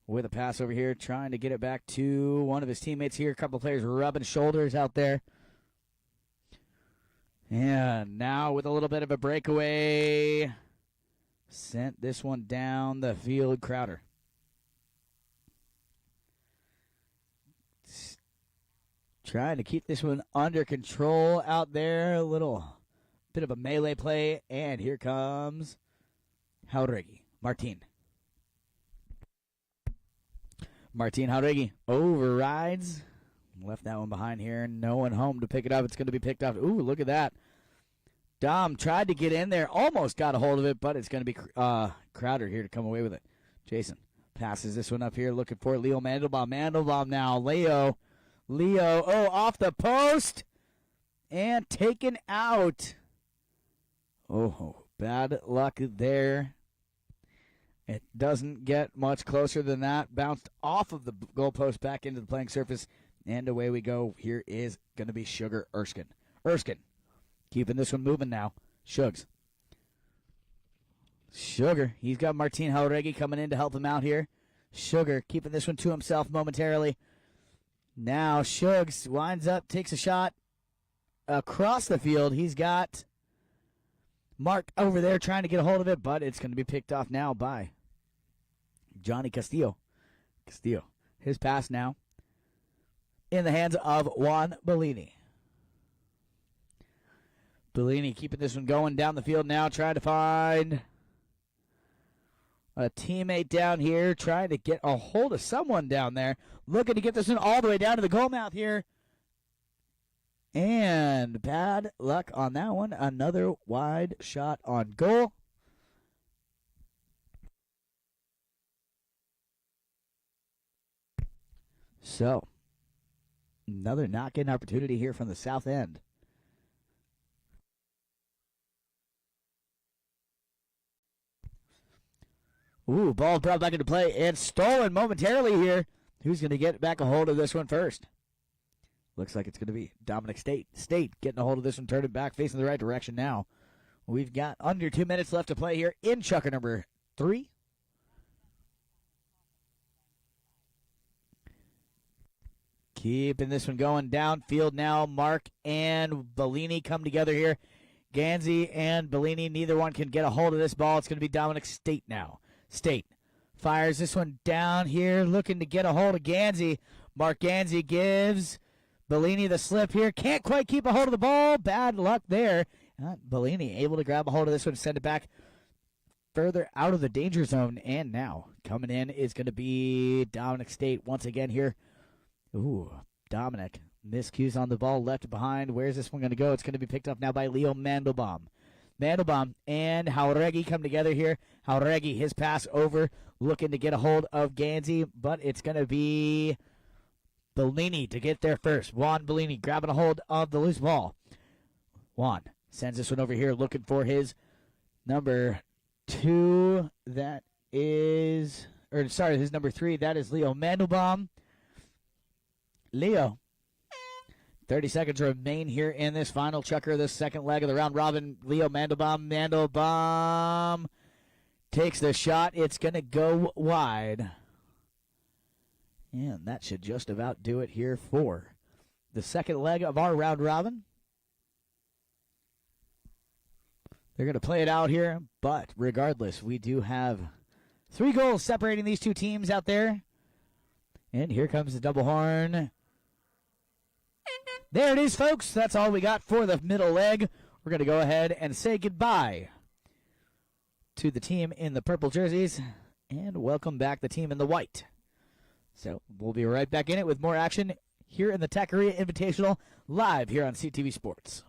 With a pass over here, trying to get it back to one of his teammates here. A couple of players rubbing shoulders out there. And now with a little bit of a breakaway. Sent this one down the field. Crowder. Trying to keep this one under control out there. A little bit of a melee play. And here comes Jauregui. Martin Jauregui overrides. Left that one behind here. No one home to pick it up. It's going to be picked up. Ooh, look at that. Dom tried to get in there. Almost got a hold of it, but it's going to be Crowder here to come away with it. Jason passes this one up here. Looking for Leo Mandelbaum. Mandelbaum now. Leo. Off the post. And taken out. Oh, bad luck there. It doesn't get much closer than that. Bounced off of the goalpost back into the playing surface. And away we go. Here is going to be Sugar Erskine. Erskine keeping this one moving now. Sugar. He's got Martin Jauregui coming in to help him out here. Sugar keeping this one to himself momentarily. Now Shugs winds up, takes a shot across the field. He's got Mark over there trying to get a hold of it, but it's going to be picked off now by Johnny Castillo. His pass now in the hands of Juan Bellini. Bellini keeping this one going down the field now, trying to find a teammate down here, trying to get a hold of someone down there. Looking to get this one all the way down to the goal mouth here. And bad luck on that one. Another wide shot on goal. So, another knock-in opportunity here from the south end. Ooh, ball brought back into play and stolen momentarily here. Who's going to get back a hold of this one first? Looks like it's going to be Dominic State. State getting a hold of this one, turning back, facing the right direction now. We've got under 2 minutes left to play here in Chucker number 3. Keeping this one going downfield now. Mark and Bellini come together here. Gansey and Bellini, neither one can get a hold of this ball. It's going to be Dominic State now. State fires this one down here, looking to get a hold of Gansey. Mark Gansey gives Bellini the slip here. Can't quite keep a hold of the ball. Bad luck there. Bellini able to grab a hold of this one and send it back further out of the danger zone. And now coming in is going to be Dominic State once again here. Ooh, Dominic Miscues on the ball, left behind. Where's this one going to go? It's going to be picked up now by Leo Mandelbaum. Mandelbaum and Jauregui come together here. Jauregui, his pass over, looking to get a hold of Gansey, but it's going to be Bellini to get there first. Juan Bellini grabbing a hold of the loose ball. Juan sends this one over here, looking for his number 2. His number 3. That is Leo Mandelbaum. Leo. 30 seconds remain here in this final chukker, this second leg of the round robin. Leo Mandelbaum. Mandelbaum takes the shot. It's going to go wide. And that should just about do it here for the second leg of our round robin. They're going to play it out here, but regardless, we do have 3 goals separating these two teams out there. And here comes the double horn. There it is, folks. That's all we got for the middle leg. We're going to go ahead and say goodbye to the team in the purple jerseys and welcome back the team in the white. So we'll be right back in it with more action here in the Tackeria Invitational live here on CTV Sports.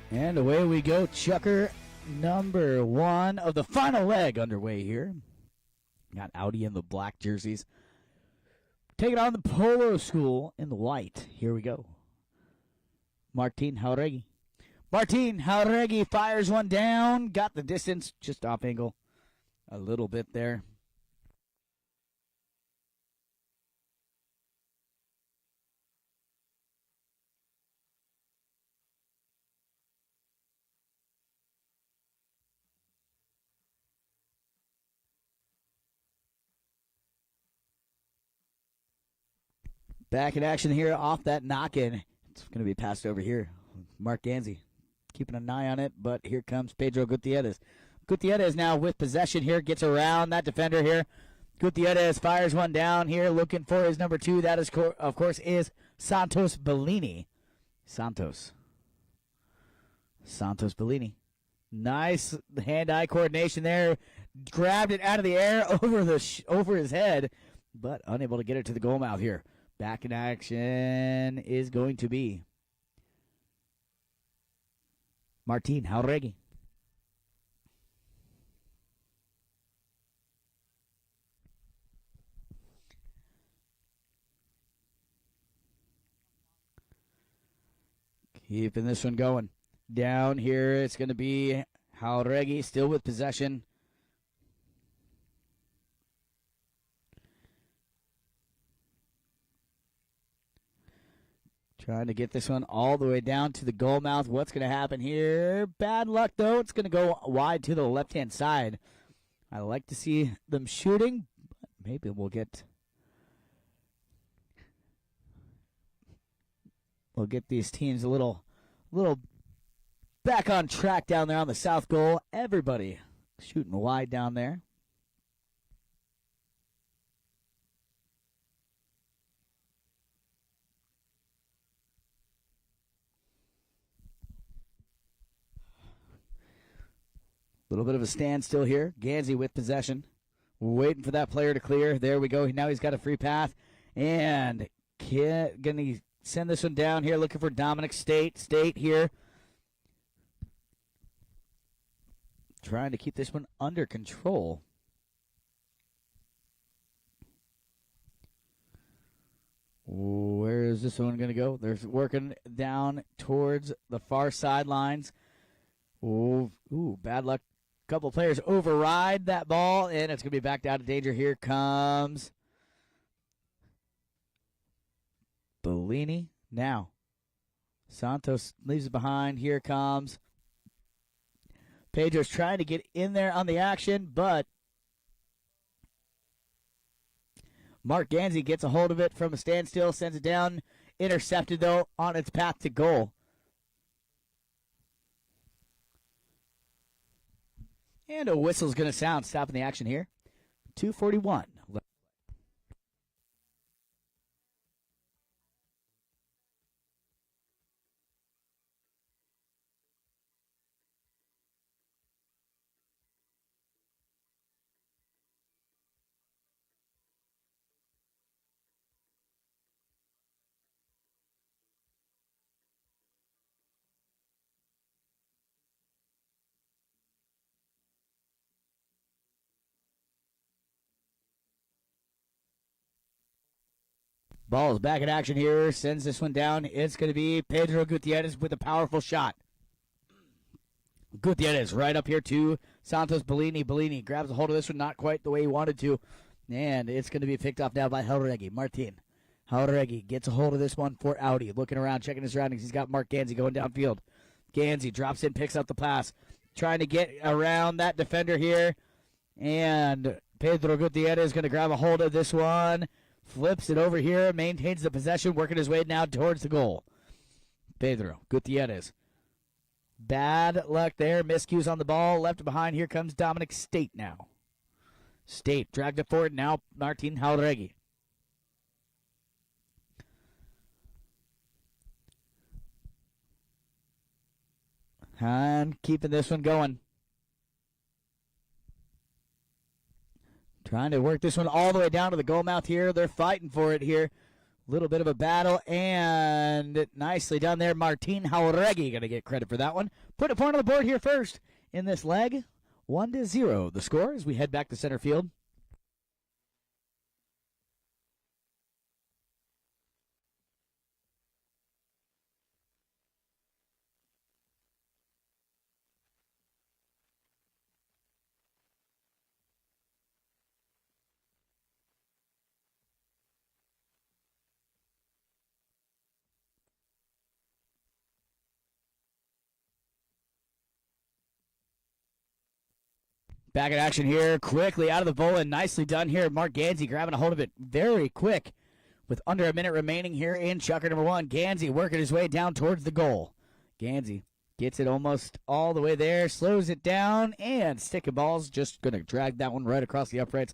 And away we go. Chucker number 1 of the final leg underway here. Got Audi in the black jerseys. Taking on the Polo School in the white. Here we go. Martin Jauregui. Martin Jauregui fires one down. Got the distance just off angle a little bit there. Back in action here off that knock-in. It's going to be passed over here. Mark Ganzi keeping an eye on it, but here comes Pedro Gutierrez. Gutierrez now with possession here, gets around that defender here. Gutierrez fires one down here, looking for his number 2. That, is, of course, is Santos Bellini. Santos Bellini. Nice hand-eye coordination there. Grabbed it out of the air over his head, but unable to get it to the goal mouth here. Back in action is going to be Martin Jauregui. Keeping this one going. Down here, it's going to be Jauregui still with possession. Trying to get this one all the way down to the goal mouth. What's going to happen here? Bad luck, though. It's going to go wide to the left-hand side. I like to see them shooting, but maybe we'll get these teams a little back on track down there on the south goal. Everybody shooting wide down there. A little bit of a standstill here. Ganzi with possession. Waiting for that player to clear. There we go. Now he's got a free path. And going to send this one down here. Looking for Dominic State. State here. Trying to keep this one under control. Where is this one going to go? They're working down towards the far sidelines. Ooh, bad luck. Couple players override that ball, and it's going to be backed out of danger. Here comes Bellini. Now, Santos leaves it behind. Here comes Pedro's trying to get in there on the action, but Mark Ganzi gets a hold of it from a standstill, sends it down, intercepted, though, on its path to goal. And a whistle's going to sound, stopping the action here. 2:41. Ball's back in action here. Sends this one down. It's going to be Pedro Gutierrez with a powerful shot. Gutierrez right up here to Santos Bellini. Bellini grabs a hold of this one, not quite the way he wanted to. And it's going to be picked off now by Jauregui. Martin Jauregui gets a hold of this one for Audi. Looking around, checking his surroundings. He's got Mark Ganzi going downfield. Ganzi drops in, picks up the pass. Trying to get around that defender here. And Pedro Gutierrez is going to grab a hold of this one. Flips it over here, maintains the possession, working his way now towards the goal. Pedro Gutierrez. Bad luck there. Miscues on the ball. Left behind. Here comes Dominic State now. State dragged it forward. Now Martin Jauregui. And keeping this one going. Trying to work this one all the way down to the goal mouth here. They're fighting for it here. Little bit of a battle, and nicely done there. Martin Jauregui going to get credit for that one. Put a point on the board here first in this leg. 1-0 the score as we head back to center field. Back in action here, quickly out of the bowl, and nicely done here. Mark Gansey grabbing a hold of it very quick with under a minute remaining here in chucker number one. Gansey working his way down towards the goal. Gansey gets it almost all the way there, slows it down, and stick of balls just going to drag that one right across the uprights.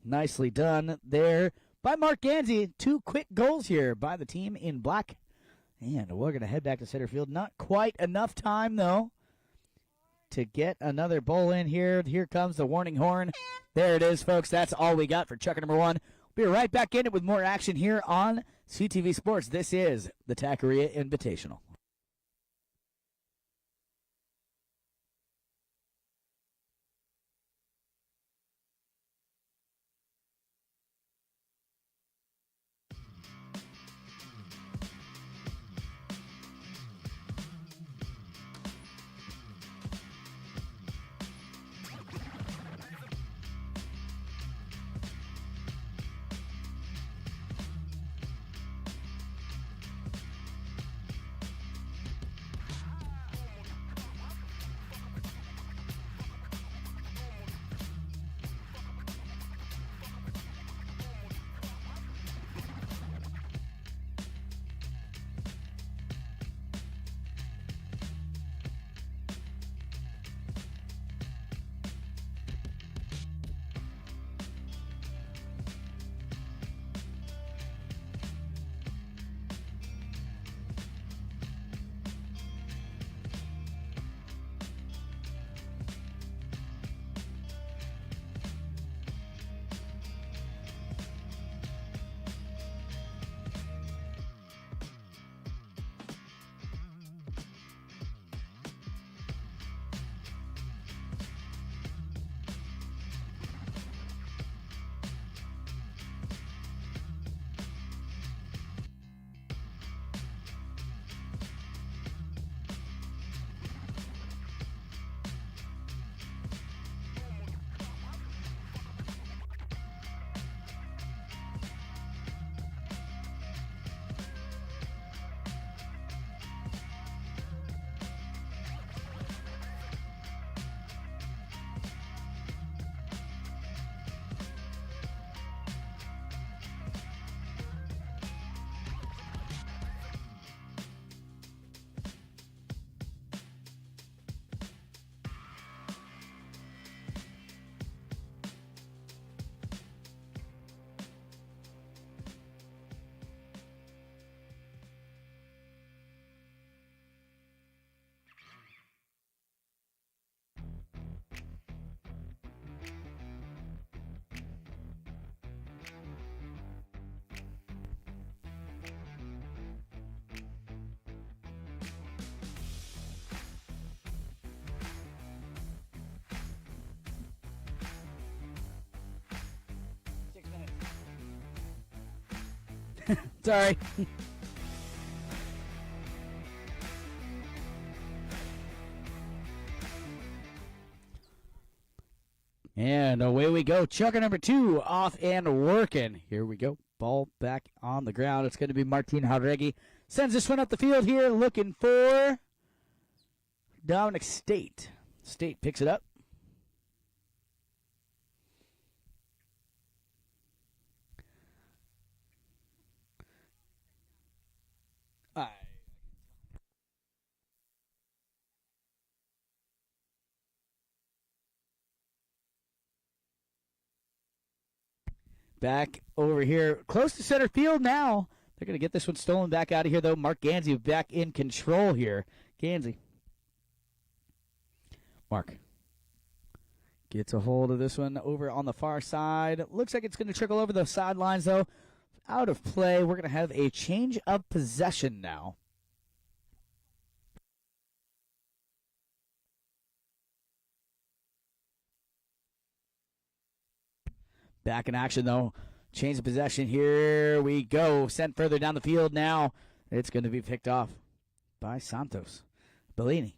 Nicely done there by Mark Gansey. 2 quick goals here by the team in black. And we're going to head back to center field. Not quite enough time, though, to get another bowl in here. Here comes the warning horn. There it is, folks. That's all we got for chucker number one. We'll be right back in it with more action here on CTV Sports. This is the Tackeria Invitational. Sorry. And away we go. Chucker number two off and working. Here we go. Ball back on the ground. It's going to be Martin Jauregui. Sends this one up the field here looking for Dominic State. State picks it up. Back over here, close to center field now. They're going to get this one stolen back out of here, though. Mark Gansey back in control here. Gansey. Mark gets a hold of this one over on the far side. Looks like it's going to trickle over the sidelines, though. out of play. We're going to have a change of possession now. Back in action, though. Change of possession. Here we go. Sent further down the field now. It's going to be picked off by Santos. Bellini.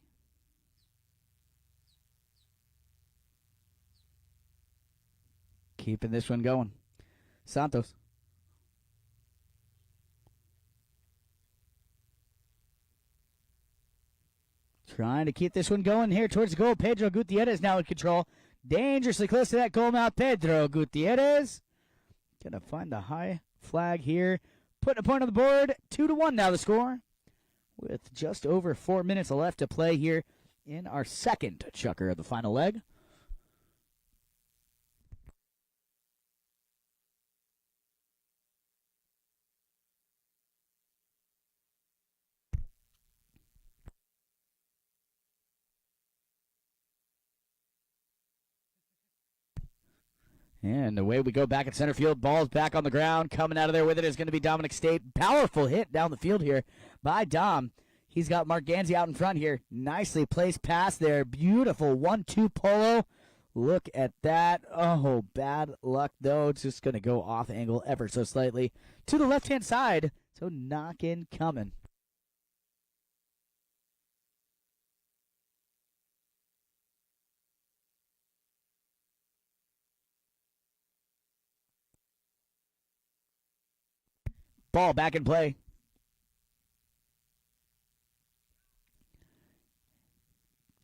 Keeping this one going. Santos. Trying to keep this one going here towards the goal. Pedro Gutierrez now in control. Dangerously close to that goal mouth. Pedro Gutierrez. Gonna find the high flag here. Putting a point on the board. 2-1 now the score. With just over 4 minutes left to play here in our second chukker of the final leg. And away we go back at center field. Ball's back on the ground. Coming out of there with it is going to be Dominic State. Powerful hit down the field here by Dom. He's got Mark Ganzi out in front here. Nicely placed pass there. Beautiful 1-2 Polo. Look at that. Oh, bad luck, though. It's just going to go off angle ever so slightly to the left-hand side. So knock in coming. Ball back in play.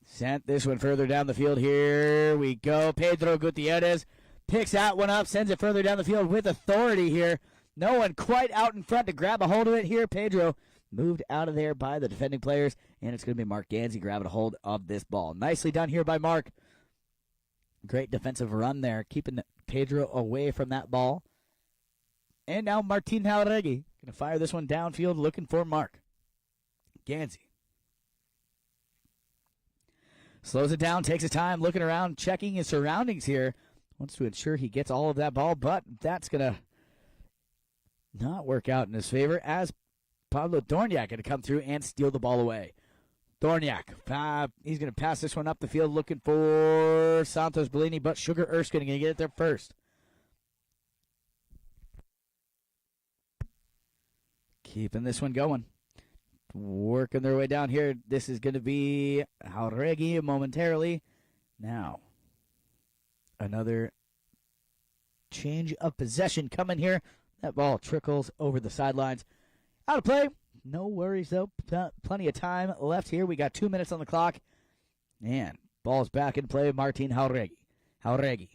Sent this one further down the field. Here we go. Pedro Gutierrez picks that one up, sends it further down the field with authority here. No one quite out in front to grab a hold of it here. Pedro moved out of there by the defending players, and it's going to be Mark Ganzi grabbing a hold of this ball. Nicely done here by Mark. Great defensive run there, keeping Pedro away from that ball. And now Martin Jauregui going to fire this one downfield, looking for Mark Ganzi. Slows it down, takes his time, looking around, checking his surroundings here. Wants to ensure he gets all of that ball, but that's going to not work out in his favor as Pablo Dorniak going to come through and steal the ball away. Dorniak, he's going to pass this one up the field, looking for Santos Bellini, but Sugar Erskine going to get it there first. Keeping this one going. Working their way down here. This is going to be Jauregui momentarily. Now, another change of possession coming here. That ball trickles over the sidelines. Out of play. No worries, though. Plenty of time left here. We got 2 minutes on the clock. And ball's back in play. Martin Jauregui.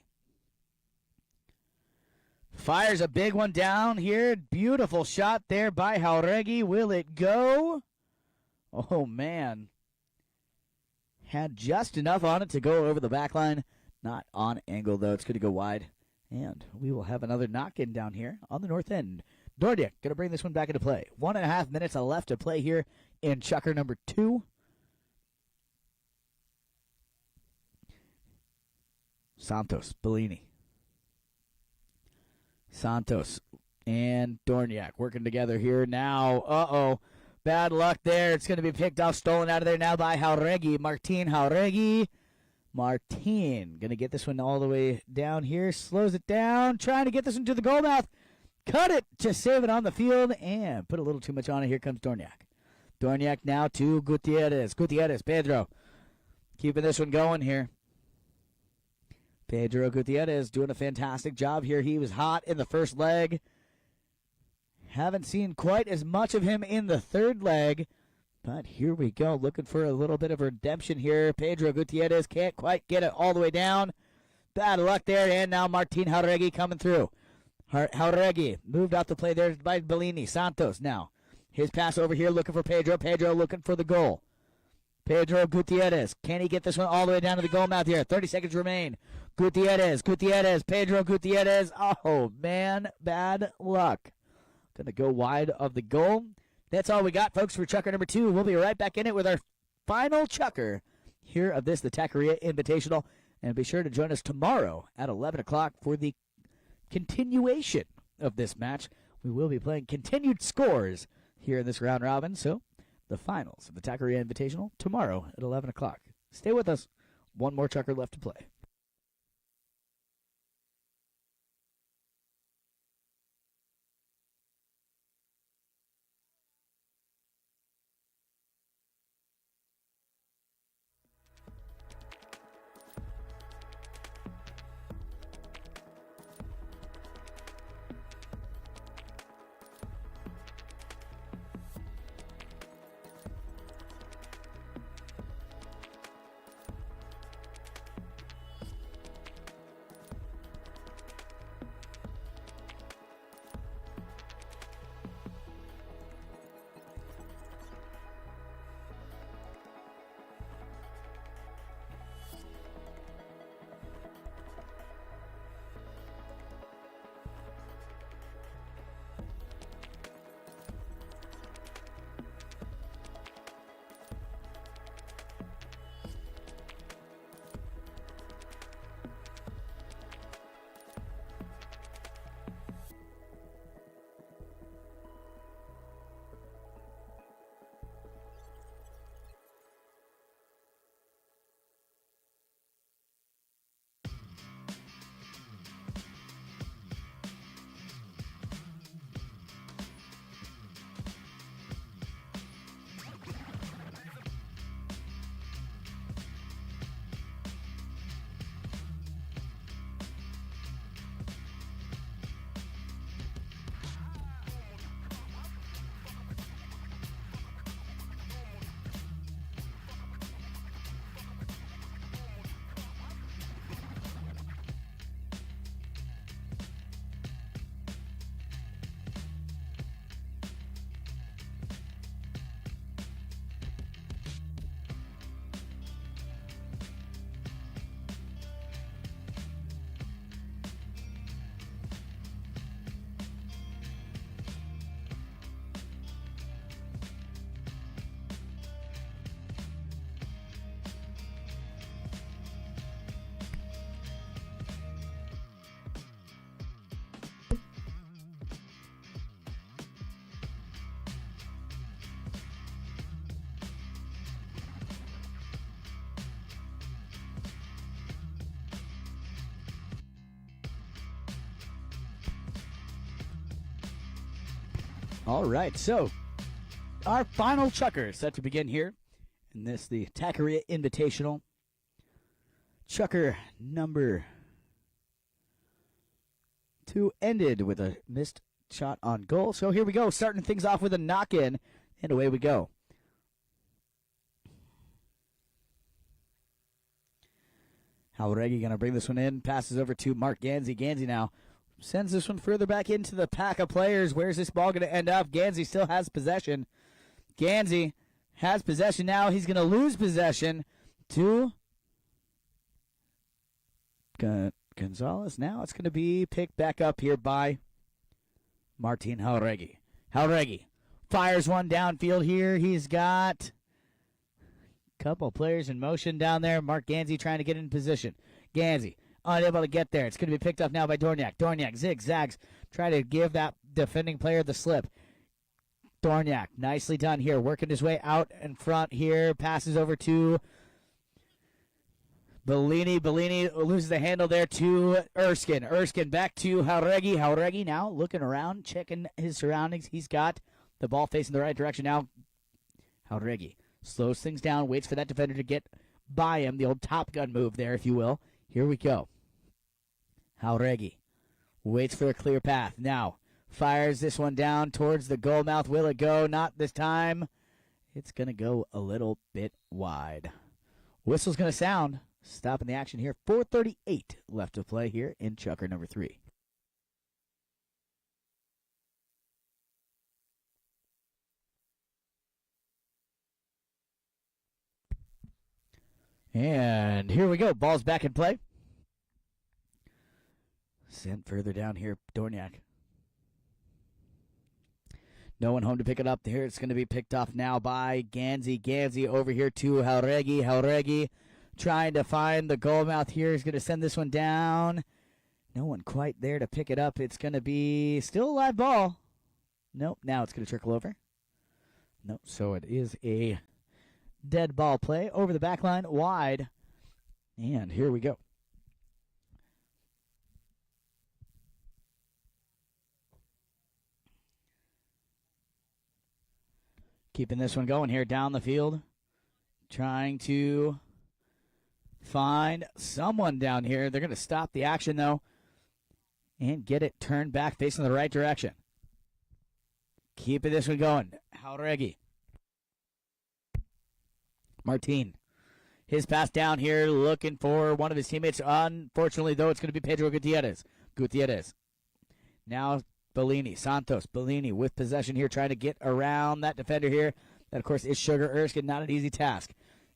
Fires a big one down here. Beautiful shot there by Jauregui. Will it go? Oh, man. Had just enough on it to go over the back line. Not on angle, though. It's going to go wide. And we will have another knock-in down here on the north end. Dordiak going to bring this one back into play. 1.5 minutes left to play here in chukker number 2. Santos, Bellini. Santos and Dorniak working together here now. Bad luck there. It's going to be picked off, stolen out of there now by Jauregui. Martin Jauregui. Martin going to get this one all the way down here. Slows it down. Trying to get this one to the goal mouth. Cut it to save it on the field and put a little too much on it. Here comes Dorniak. Dorniak now to Gutierrez. Pedro. Keeping this one going here. Pedro Gutierrez doing a fantastic job here. He was hot in the first leg. Haven't seen quite as much of him in the third leg. But here we go, looking for a little bit of redemption here. Pedro Gutierrez can't quite get it all the way down. Bad luck there, and now Martin Jauregui coming through. Jauregui moved out the play there by Bellini. Santos now. His pass over here looking for Pedro. Pedro looking for the goal. Pedro Gutierrez. Can he get this one all the way down to the goal mouth here? 30 seconds remain. Gutierrez. Pedro Gutierrez. Oh, man, bad luck. Going to go wide of the goal. That's all we got, folks, for chukker number 2. We'll be right back in it with our final chukker here of this, the Tackeria Invitational. And be sure to join us tomorrow at 11 o'clock for the continuation of this match. we will be playing continued scores here in this round robin. So the finals of the Tackeria Invitational tomorrow at 11 o'clock. Stay with us. One more chucker left to play. All right, so our final chukker set to begin here in this, the Tackeria Invitational. Chukker number 2 ended with a missed shot on goal. So here we go, starting things off with a knock-in, and away we go. Halregi going to bring this one in, passes over to Mark Gansey. Gansey now sends this one further back into the pack of players. Where's this ball going to end up? Gansey still has possession. Gansey has possession now. He's going to lose possession to Gonzalez. Now it's going to be picked back up here by Martin Halregi. Halregi fires one downfield here. He's got a couple players in motion down there. Mark Gansey trying to get in position. Gansey unable to get there. It's going to be picked up now by Dorniak. Dorniak zigzags, try to give that defending player the slip. Dorniak, nicely done here, working his way out in front here. Passes over to Bellini. Bellini loses the handle there to Erskine. Erskine back to Halregi. Halregi now looking around, checking his surroundings. He's got the ball facing the right direction now. Halregi slows things down, waits for that defender to get by him. The old Top Gun move there, if you will. Here we go. Halregi waits for a clear path. Now fires this one down towards the goal mouth. Will it go? Not this time. It's going to go a little bit wide. Whistle's going to sound. Stopping the action here. 4:38 left to play here in chukker number 3. And here we go. Ball's back in play. Sent further down here, Dorniak. No one home to pick it up there. It's going to be picked off now by Gansey. Gansey over here to Halregi. Halregi trying to find the goal mouth here. He's going to send this one down. No one quite there to pick it up. It's going to be still a live ball. Nope, now it's going to trickle over. Nope, so it is a dead ball play over the back line, wide. And here we go. Keeping this one going here down the field. Trying to find someone down here. They're going to stop the action, though, and get it turned back facing the right direction. Keeping this one going. Jauregui. Martin. His pass down here, looking for one of his teammates. Unfortunately, though, it's going to be Pedro Gutierrez. Gutierrez. Now Bellini. Santos. Bellini with possession here, trying to get around that defender here. That, of course, is Sugar Erskine. Not an easy task.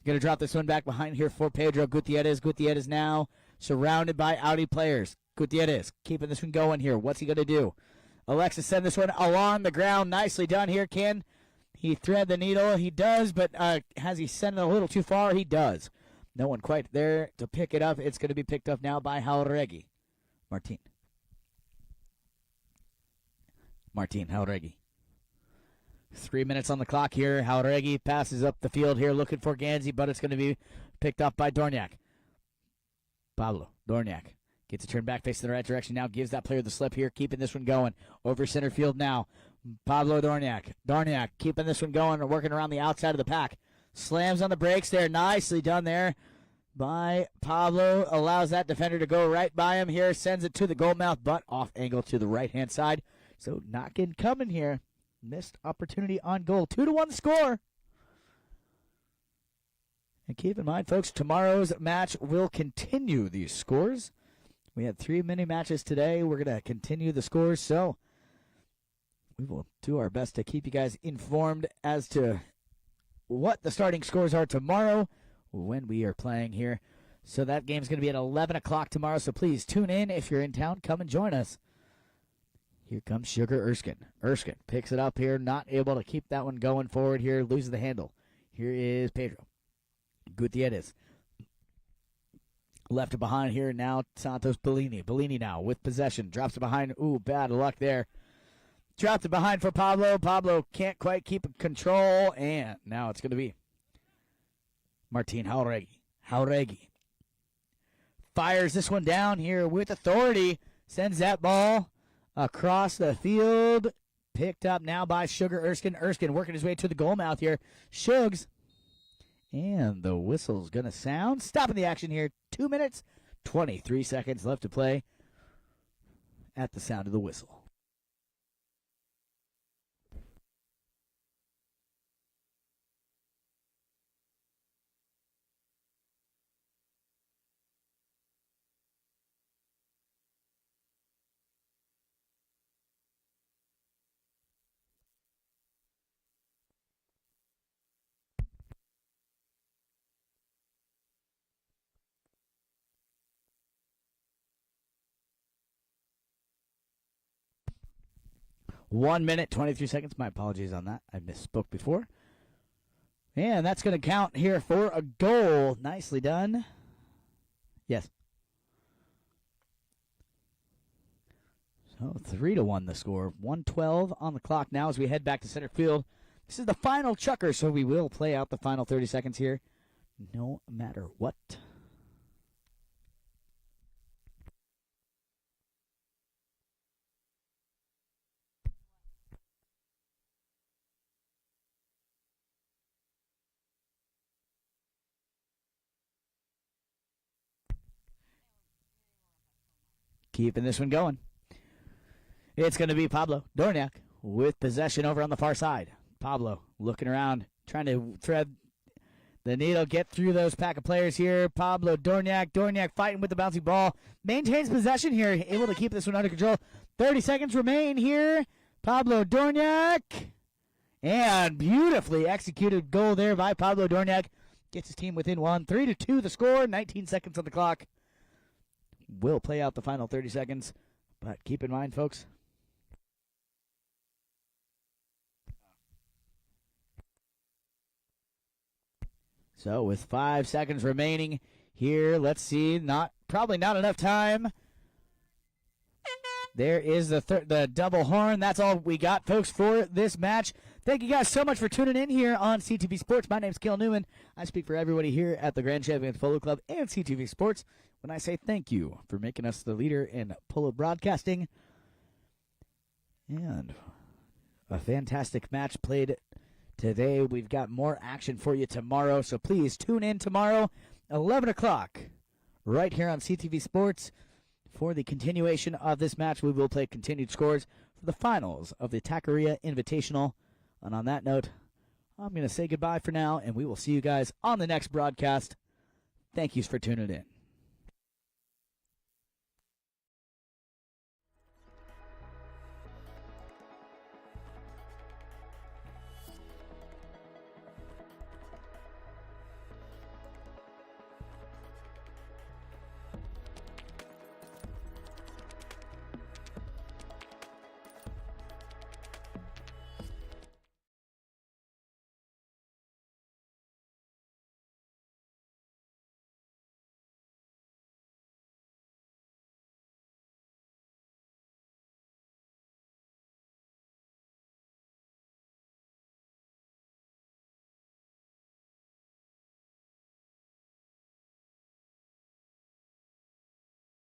Going to drop this one back behind here for Pedro Gutierrez. Gutierrez now surrounded by Audi players. Gutierrez keeping this one going here. What's he going to do? Alexis send this one along the ground. Nicely done here. Can he thread the needle? He does, but has he sent it a little too far? He does. No one quite there to pick it up. It's going to be picked up now by Jauregui. Martin, Jauregui. 3 minutes on the clock here. Jauregui passes up the field here looking for Ganzi, but it's going to be picked up by Dorniak. Pablo Dorniak gets it turned back facing the right direction now. Gives that player the slip here, keeping this one going. Over center field now. Pablo Dorniak. Dorniak keeping this one going and working around the outside of the pack. Slams on the brakes there. Nicely done there by Pablo. Allows that defender to go right by him here. Sends it to the goal mouth, but off angle to the right-hand side. So knocking coming here. Missed opportunity on goal. 2-1 score. And keep in mind, folks, tomorrow's match will continue these scores. We had 3 mini matches today. We're going to continue the scores, so we will do our best to keep you guys informed as to what the starting scores are tomorrow when we are playing here. So that game's going to be at 11 o'clock tomorrow, so please tune in. If you're in town, come and join us. Here comes Sugar Erskine. Erskine picks it up here, not able to keep that one going forward here, loses the handle. Here is Pedro Gutierrez. Left it behind here now, Santos Bellini. Bellini now with possession, drops it behind. Ooh, bad luck there. Dropped it behind for Pablo. Pablo can't quite keep control, and now it's going to be Martin Jauregui. Jauregui fires this one down here with authority, sends that ball across the field, picked up now by Sugar Erskine. Erskine working his way to the goal mouth here. Shugs. And the whistle's going to sound. Stopping the action here. 2 minutes, 23 seconds left to play at the sound of the whistle. One minute, 23 seconds. My apologies on that. I misspoke before. And that's going to count here for a goal. Nicely done. Yes. So 3-1 the score. 1:12 on the clock now as we head back to center field. This is the final chukker, so we will play out the final 30 seconds here no matter what. Keeping this one going. It's going to be Pablo Dorniak with possession over on the far side. Pablo looking around, trying to thread the needle, get through those pack of players here. Pablo Dorniak. Dorniak fighting with the bouncing ball. Maintains possession here, able to keep this one under control. 30 seconds remain here. Pablo Dorniak. And beautifully executed goal there by Pablo Dorniak. Gets his team within one. 3-2 the score. 19 seconds on the clock. Will play out the final 30 seconds. But keep in mind, folks, so with 5 seconds remaining here, let's see, probably not enough time. There is the double horn. That's all we got, folks, for this match. Thank you guys so much for tuning in here on CTV Sports. My name's Cale Newman. I speak for everybody here at the Grand Champions Polo Club and CTV Sports when I say thank you for making us the leader in polo broadcasting. And a fantastic match played today. We've got more action for you tomorrow, so please tune in tomorrow, 11 o'clock, right here on CTV Sports. For the continuation of this match, we will play continued scores for the finals of the Tackeria Invitational. And on that note, I'm going to say goodbye for now, and we will see you guys on the next broadcast. Thank you for tuning in.